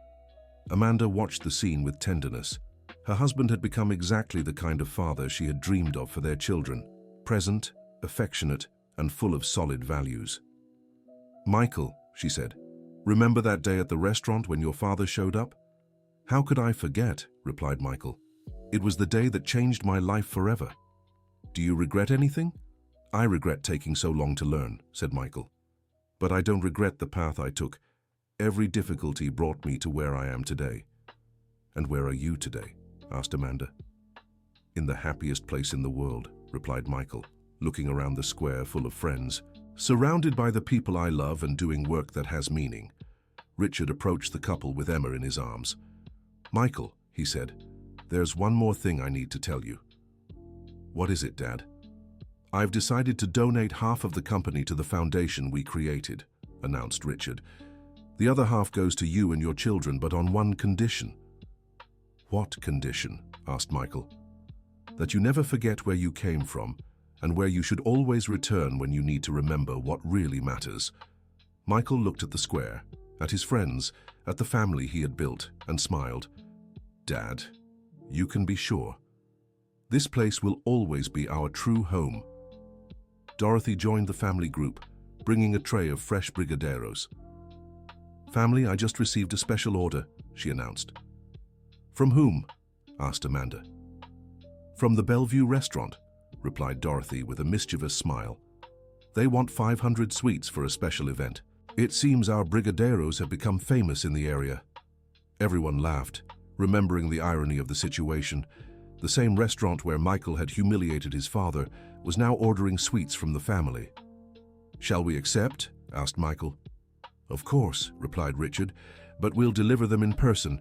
Amanda watched the scene with tenderness. Her husband had become exactly the kind of father she had dreamed of for their children, present, affectionate, and full of solid values. "Michael," she said, "remember that day at the restaurant when your father showed up?" "How could I forget?" replied Michael. "It was the day that changed my life forever." "Do you regret anything?" "I regret taking so long to learn," said Michael. "But I don't regret the path I took. Every difficulty brought me to where I am today." "And where are you today?" asked Amanda. "In the happiest place in the world," replied Michael, looking around the square full of friends. "Surrounded by the people I love and doing work that has meaning." Richard approached the couple with Emma in his arms. "Michael," he said, "there's one more thing I need to tell you." "What is it, Dad?" "I've decided to donate half of the company to the foundation we created," announced Richard. "The other half goes to you and your children, but on one condition." "What condition?" asked Michael. "That you never forget where you came from, and where you should always return when you need to remember what really matters." Michael looked at the square, at his friends, at the family he had built, and smiled. "Dad, you can be sure. This place will always be our true home." Dorothy joined the family group, bringing a tray of fresh brigadeiros. "Family, I just received a special order," she announced. "From whom?" asked Amanda. "From the Bellevue restaurant," replied Dorothy with a mischievous smile. "They want 500 sweets for a special event. It seems our brigadeiros have become famous in the area." Everyone laughed, remembering the irony of the situation. The same restaurant where Michael had humiliated his father was now ordering sweets from the family. "Shall we accept?" asked Michael. "Of course," replied Richard, "but we'll deliver them in person.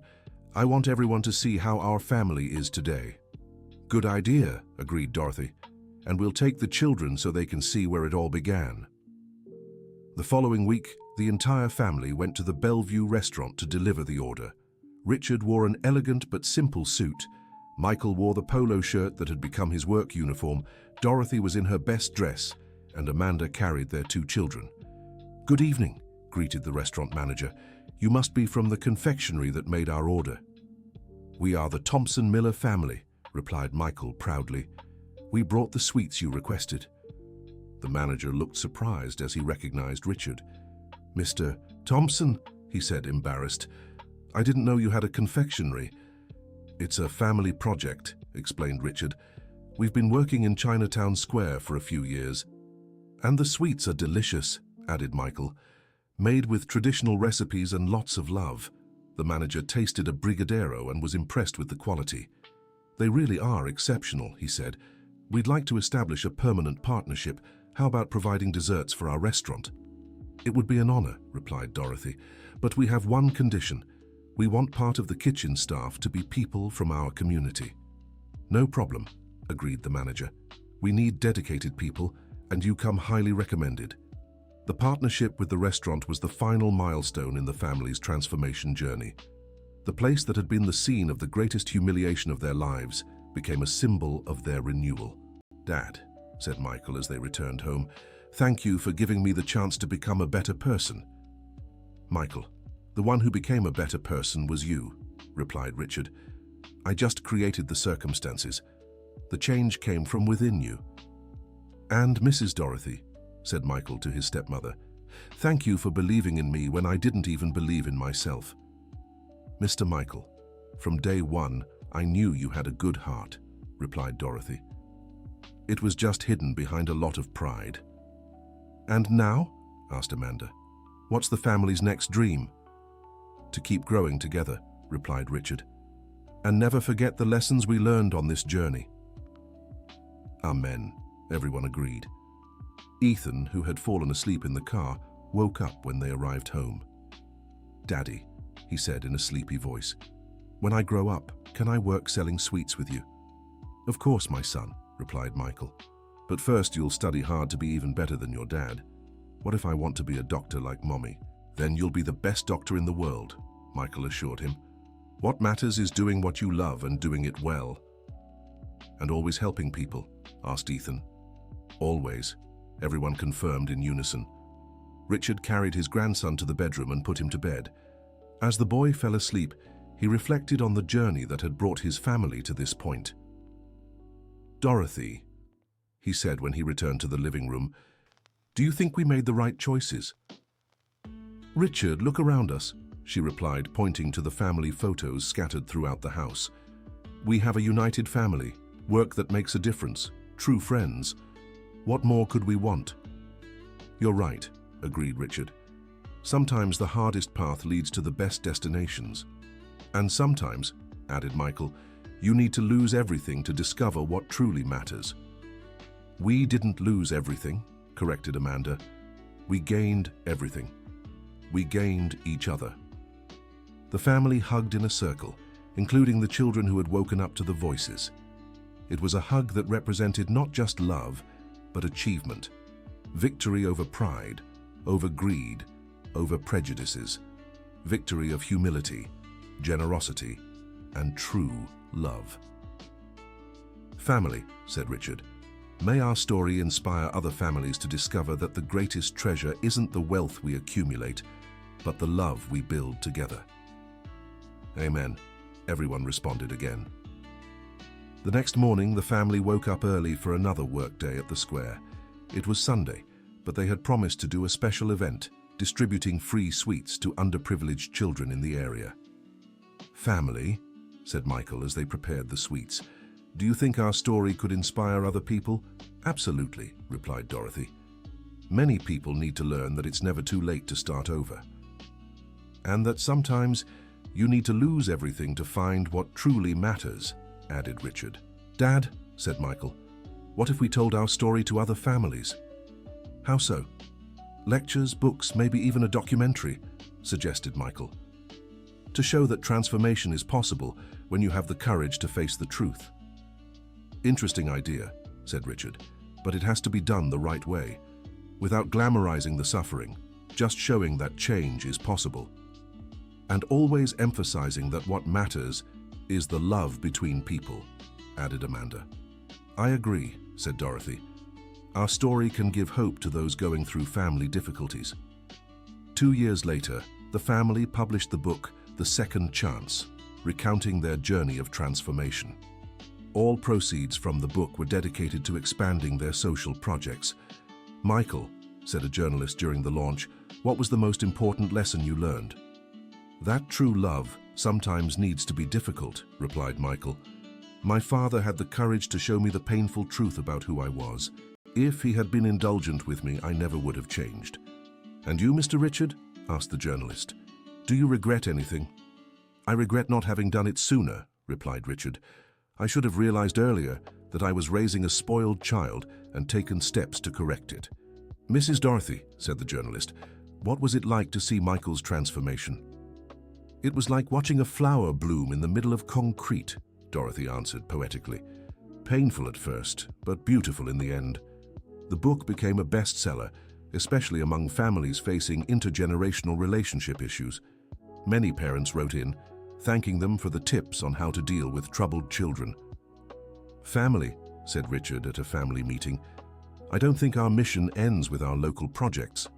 I want everyone to see how our family is today." "Good idea," agreed Dorothy, "and we'll take the children so they can see where it all began." The following week, the entire family went to the Bellevue restaurant to deliver the order. Richard wore an elegant but simple suit. Michael wore the polo shirt that had become his work uniform. Dorothy was in her best dress, and Amanda carried their two children. "Good evening," greeted the restaurant manager. "You must be from the confectionery that made our order." "We are the Thompson Miller family," replied Michael proudly. "We brought the sweets you requested." The manager looked surprised as he recognized Richard. "Mr. Thompson," he said, embarrassed. "I didn't know you had a confectionery." "It's a family project," explained Richard. "We've been working in Chinatown Square for a few years." "And the sweets are delicious," added Michael. "Made with traditional recipes and lots of love." The manager tasted a brigadeiro and was impressed with the quality. "They really are exceptional," he said. "We'd like to establish a permanent partnership. How about providing desserts for our restaurant?" "It would be an honor," replied Dorothy, "but we have one condition. We want part of the kitchen staff to be people from our community." "No problem," agreed the manager. "We need dedicated people, and you come highly recommended." The partnership with the restaurant was the final milestone in the family's transformation journey. The place that had been the scene of the greatest humiliation of their lives became a symbol of their renewal. "Dad," said Michael as they returned home, "thank you for giving me the chance to become a better person." "Michael, the one who became a better person was you," replied Richard. "I just created the circumstances. The change came from within you." "And Mrs. Dorothy," said Michael to his stepmother, "thank you for believing in me when I didn't even believe in myself." "Mr. Michael, from day one, I knew you had a good heart, replied Dorothy. It was just hidden behind a lot of pride. And now? Asked Amanda. What's the family's next dream? To keep growing together, replied Richard. And never forget the lessons we learned on this journey. Amen, everyone agreed. Ethan, who had fallen asleep in the car, woke up when they arrived home. Daddy, he said in a sleepy voice, when I grow up, can I work selling sweets with you? Of course, my son, replied Michael. But first you'll study hard to be even better than your dad. What if I want to be a doctor like Mommy? Then you'll be the best doctor in the world, Michael assured him. What matters is doing what you love and doing it well. And always helping people, asked Ethan. Always, everyone confirmed in unison. Richard carried his grandson to the bedroom and put him to bed. As the boy fell asleep, he reflected on the journey that had brought his family to this point. Dorothy, he said when he returned to the living room, do you think we made the right choices? Richard, look around us, she replied, pointing to the family photos scattered throughout the house. We have a united family, work that makes a difference, true friends. What more could we want? You're right, agreed Richard. Sometimes the hardest path leads to the best destinations. And sometimes, added Michael, you need to lose everything to discover what truly matters. We didn't lose everything, corrected Amanda. We gained everything. We gained each other. The family hugged in a circle, including the children who had woken up to the voices. It was a hug that represented not just love, but achievement. Victory over pride, over greed, over prejudices. Victory of humility, generosity, and true love. Family, said Richard. May our story inspire other families to discover that the greatest treasure isn't the wealth we accumulate, but the love we build together. Amen. Everyone responded again. The next morning, the family woke up early for another work day at the square. It was Sunday, but they had promised to do a special event, distributing free sweets to underprivileged children in the area. Family, said Michael as they prepared the sweets. Do you think our story could inspire other people? Absolutely, replied Dorothy. Many people need to learn that it's never too late to start over. And that sometimes you need to lose everything to find what truly matters, added Richard. Dad, said Michael, what if we told our story to other families? How so? Lectures, books, maybe even a documentary, suggested Michael. To show that transformation is possible when you have the courage to face the truth. Interesting idea, said Richard, but it has to be done the right way, without glamorizing the suffering, just showing that change is possible. And always emphasizing that what matters is the love between people, added Amanda. I agree, said Dorothy. Our story can give hope to those going through family difficulties. 2 years later, the family published the book The Second Chance, recounting their journey of transformation. All proceeds from the book were dedicated to expanding their social projects. Michael, said a journalist during the launch, what was the most important lesson you learned? That true love sometimes needs to be difficult, replied Michael. My father had the courage to show me the painful truth about who I was. If he had been indulgent with me, I never would have changed. And you, Mr. Richard? Asked the journalist. Do you regret anything? I regret not having done it sooner, replied Richard. I should have realized earlier that I was raising a spoiled child and taken steps to correct it. Mrs. Dorothy, said the journalist, what was it like to see Michael's transformation? It was like watching a flower bloom in the middle of concrete, Dorothy answered poetically. Painful at first, but beautiful in the end. The book became a bestseller, especially among families facing intergenerational relationship issues. Many parents wrote in, thanking them for the tips on how to deal with troubled children. Family, said Richard at a family meeting. I don't think our mission ends with our local projects.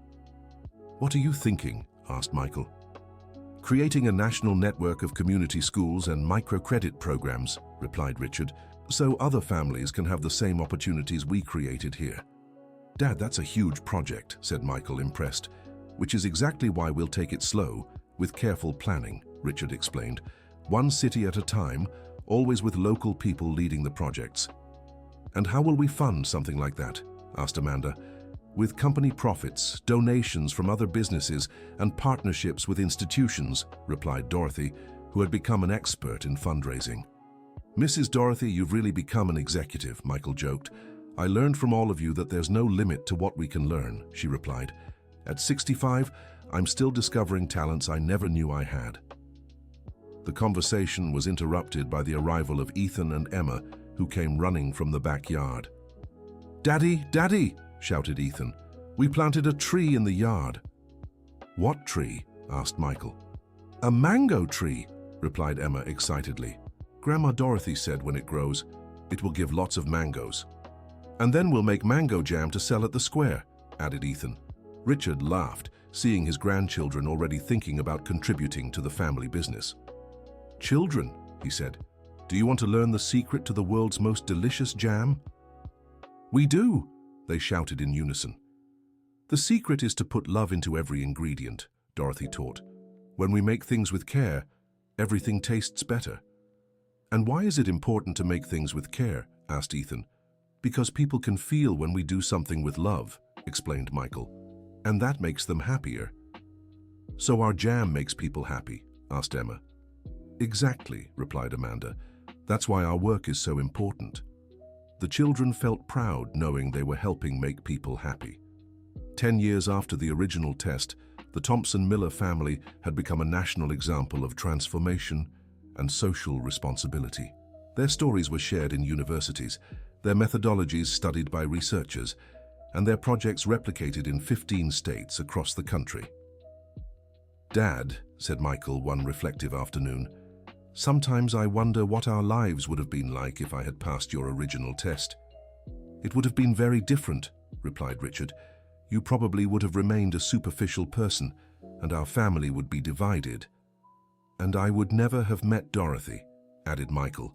What are you thinking? Asked Michael. Creating a national network of community schools and microcredit programs, replied Richard, so other families can have the same opportunities we created here. Dad, that's a huge project, said Michael, impressed, which is exactly why we'll take it slow, with careful planning, Richard explained. One city at a time, always with local people leading the projects. "And how will we fund something like that?" asked Amanda. "With company profits, donations from other businesses, and partnerships with institutions," replied Dorothy, who had become an expert in fundraising. "Mrs. Dorothy, you've really become an executive," Michael joked. "I learned from all of you that there's no limit to what we can learn," she replied. "At 65, I'm still discovering talents I never knew I had." The conversation was interrupted by the arrival of Ethan and Emma, who came running from the backyard. "Daddy, Daddy!" shouted Ethan. "We planted a tree in the yard." "What tree?" asked Michael. "A mango tree," replied Emma excitedly. "Grandma Dorothy said when it grows, it will give lots of mangoes. And then we'll make mango jam to sell at the square," added Ethan. Richard laughed, seeing his grandchildren already thinking about contributing to the family business. "Children," he said, "do you want to learn the secret to the world's most delicious jam?" "We do," they shouted in unison. "The secret is to put love into every ingredient," Dorothy taught. "When we make things with care, everything tastes better." "And why is it important to make things with care?" asked Ethan. "Because people can feel when we do something with love," explained Michael, "and that makes them happier." "So our jam makes people happy?" asked Emma. "Exactly," replied Amanda. "That's why our work is so important." The children felt proud knowing they were helping make people happy. 10 years after the original test, the Thompson-Miller family had become a national example of transformation and social responsibility. Their stories were shared in universities, their methodologies studied by researchers, and their projects replicated in 15 states across the country. "Dad," said Michael one reflective afternoon, "sometimes I wonder what our lives would have been like if I had passed your original test." "It would have been very different," replied Richard. "You probably would have remained a superficial person, and our family would be divided." "And I would never have met Dorothy," added Michael.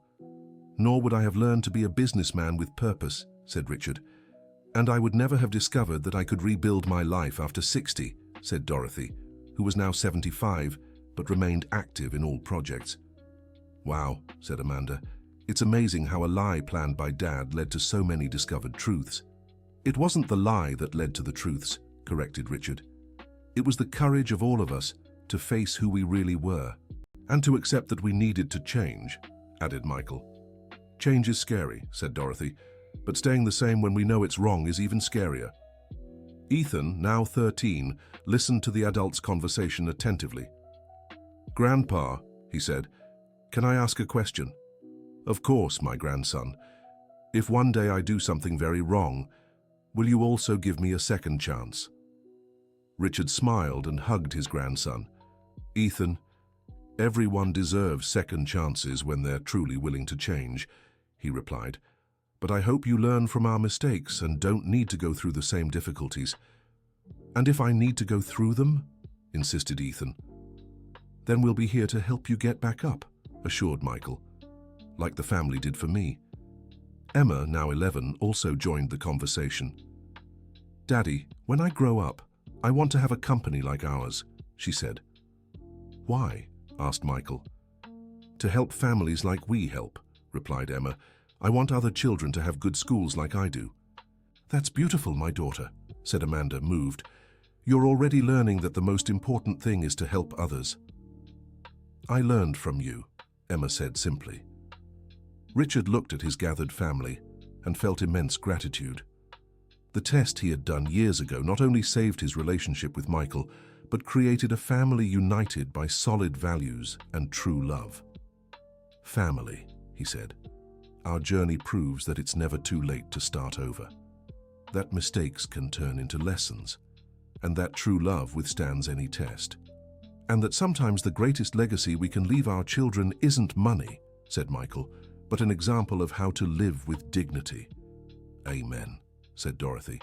"Nor would I have learned to be a businessman with purpose," said Richard. "And I would never have discovered that I could rebuild my life after 60, said Dorothy, who was now 75, but remained active in all projects. "Wow," said Amanda. "It's amazing how a lie planned by Dad led to so many discovered truths." "It wasn't the lie that led to the truths," corrected Richard. "It was the courage of all of us to face who we really were, and to accept that we needed to change," added Michael. "Change is scary," said Dorothy, "but staying the same when we know it's wrong is even scarier." Ethan, now 13, listened to the adults' conversation attentively. "Grandpa," he said, "can I ask a question?" "Of course, my grandson. If one day I do something very wrong, will you also give me a second chance?" Richard smiled and hugged his grandson. "Ethan, everyone deserves second chances when they're truly willing to change," he replied. "But I hope you learn from our mistakes and don't need to go through the same difficulties." "And if I need to go through them?" insisted Ethan. "Then we'll be here to help you get back up," assured Michael, "like the family did for me." Emma, now 11, also joined the conversation. "Daddy, when I grow up, I want to have a company like ours," she said. "Why?" asked Michael. "To help families like we help," replied Emma. "I want other children to have good schools like I do." "That's beautiful, my daughter," said Amanda, moved. "You're already learning that the most important thing is to help others." "I learned from you," Emma said simply. Richard looked at his gathered family and felt immense gratitude. The test he had done years ago not only saved his relationship with Michael, but created a family united by solid values and true love. "Family," he said. "Our journey proves that it's never too late to start over, that mistakes can turn into lessons, and that true love withstands any test. And that sometimes the greatest legacy we can leave our children isn't money," said Michael, "but an example of how to live with dignity." "Amen," said Dorothy.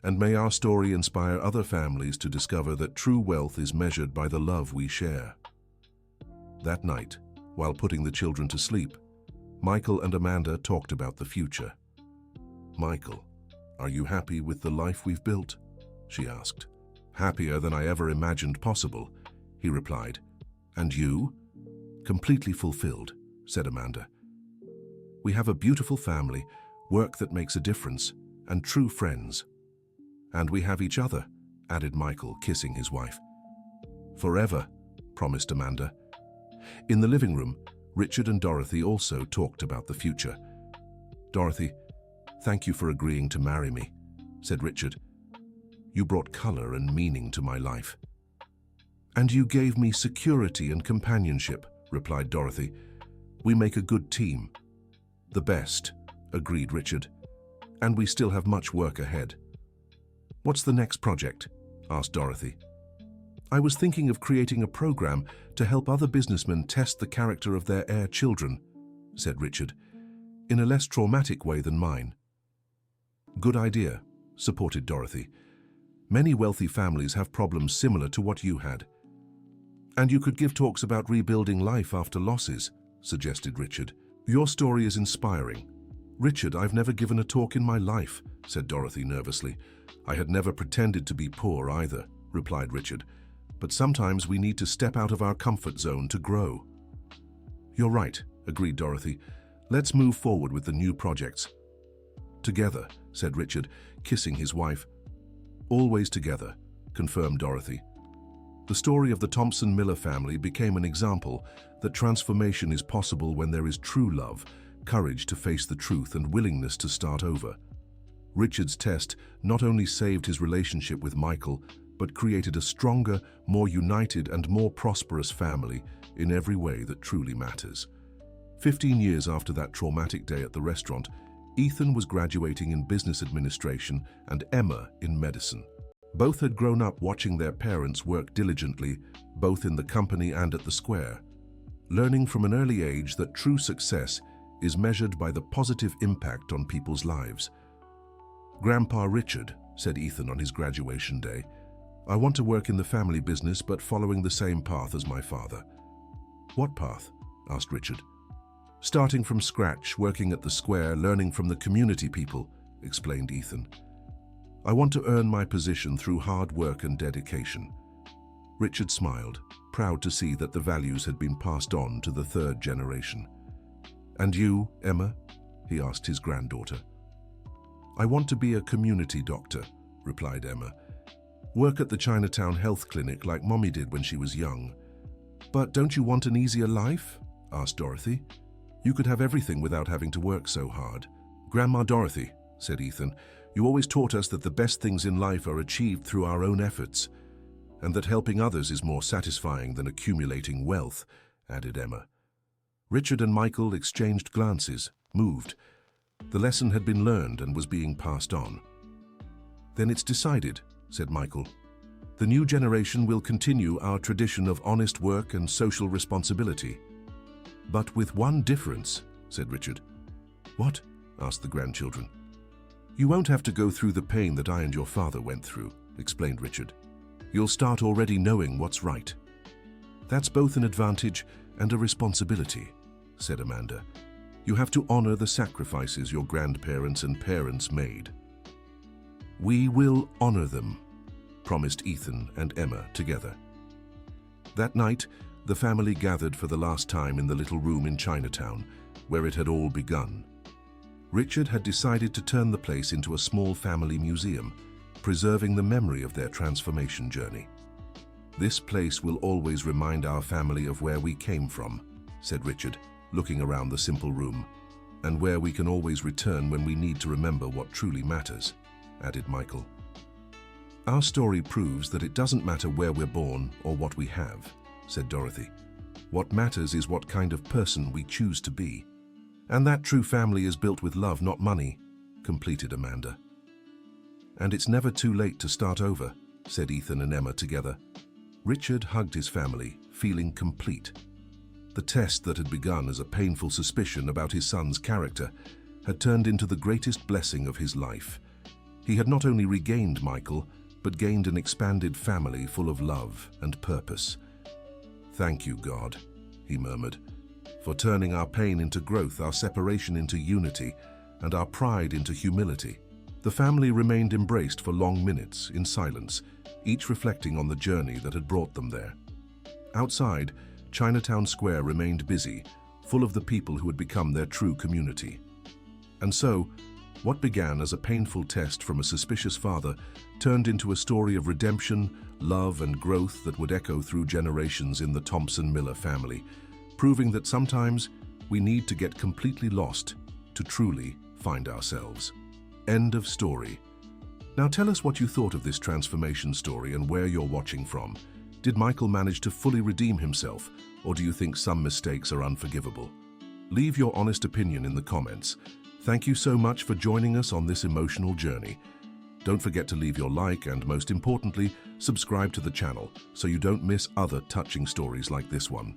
"And may our story inspire other families to discover that true wealth is measured by the love we share." That night, while putting the children to sleep, Michael and Amanda talked about the future. "Michael, are you happy with the life we've built?" she asked. "Happier than I ever imagined possible," he replied. "And you?" "Completely fulfilled," said Amanda. "We have a beautiful family, work that makes a difference, and true friends." "And we have each other," added Michael, kissing his wife. "Forever," promised Amanda. In the living room, Richard and Dorothy also talked about the future. "Dorothy, thank you for agreeing to marry me," said Richard. "You brought color and meaning to my life." "And you gave me security and companionship," replied Dorothy. "We make a good team." "The best," agreed Richard. "And we still have much work ahead." "What's the next project?" asked Dorothy. "I was thinking of creating a program to help other businessmen test the character of their heir children," said Richard, "in a less traumatic way than mine." "Good idea," supported Dorothy. "Many wealthy families have problems similar to what you had." "And you could give talks about rebuilding life after losses," suggested Richard. "Your story is inspiring." "Richard, I've never given a talk in my life," said Dorothy nervously. "I had never pretended to be poor either," replied Richard. "But sometimes we need to step out of our comfort zone to grow." "You're right," agreed Dorothy. "Let's move forward with the new projects." "Together," said Richard, kissing his wife. "Always together," confirmed Dorothy. The story of the Thompson-Miller family became an example that transformation is possible when there is true love, courage to face the truth, and willingness to start over. Richard's test not only saved his relationship with Michael, but created a stronger, more united, and more prosperous family in every way that truly matters. 15 years after that traumatic day at the restaurant, Ethan was graduating in business administration and Emma in medicine. Both had grown up watching their parents work diligently, both in the company and at the square, learning from an early age that true success is measured by the positive impact on people's lives. "Grandpa Richard," said Ethan on his graduation day, "I want to work in the family business but following the same path as my father." "What path?" asked Richard. "Starting from scratch, working at the square, learning from the community people," explained Ethan. "I want to earn my position through hard work and dedication." Richard smiled, proud to see that the values had been passed on to the third generation. "And you, Emma?" he asked his granddaughter. "I want to be a community doctor," replied Emma. "Work at the Chinatown Health Clinic like Mommy did when she was young." "But don't you want an easier life?" asked Dorothy. "You could have everything without having to work so hard." "Grandma Dorothy," said Ethan, "you always taught us that the best things in life are achieved through our own efforts, and that helping others is more satisfying than accumulating wealth," added Emma. Richard and Michael exchanged glances, moved. The lesson had been learned and was being passed on. "Then it's decided," said Michael. "The new generation will continue our tradition of honest work and social responsibility." "But with one difference," said Richard. "What?" asked the grandchildren. "You won't have to go through the pain that I and your father went through," explained Richard. "You'll start already knowing what's right." "That's both an advantage and a responsibility," said Amanda. "You have to honor the sacrifices your grandparents and parents made." "We will honor them," promised Ethan and Emma together. That night, the family gathered for the last time in the little room in Chinatown, where it had all begun. Richard had decided to turn the place into a small family museum, preserving the memory of their transformation journey. "This place will always remind our family of where we came from," said Richard, looking around the simple room, "and where we can always return when we need to remember what truly matters," added Michael. "Our story proves that it doesn't matter where we're born or what we have," said Dorothy. "What matters is what kind of person we choose to be. And that true family is built with love, not money," completed Amanda. "And it's never too late to start over," said Ethan and Emma together. Richard hugged his family, feeling complete. The test that had begun as a painful suspicion about his son's character had turned into the greatest blessing of his life. He had not only regained Michael, but gained an expanded family full of love and purpose. "Thank you, God," he murmured, "for turning our pain into growth, our separation into unity, and our pride into humility." The family remained embraced for long minutes in silence, each reflecting on the journey that had brought them there. Outside, Chinatown Square remained busy, full of the people who had become their true community. And so, what began as a painful test from a suspicious father turned into a story of redemption, love, and growth that would echo through generations in the Thompson-Miller family, proving that sometimes we need to get completely lost to truly find ourselves. End of story. Now tell us what you thought of this transformation story and where you're watching from. Did Michael manage to fully redeem himself, or do you think some mistakes are unforgivable? Leave your honest opinion in the comments. Thank you so much for joining us on this emotional journey. Don't forget to leave your like and, most importantly, subscribe to the channel so you don't miss other touching stories like this one.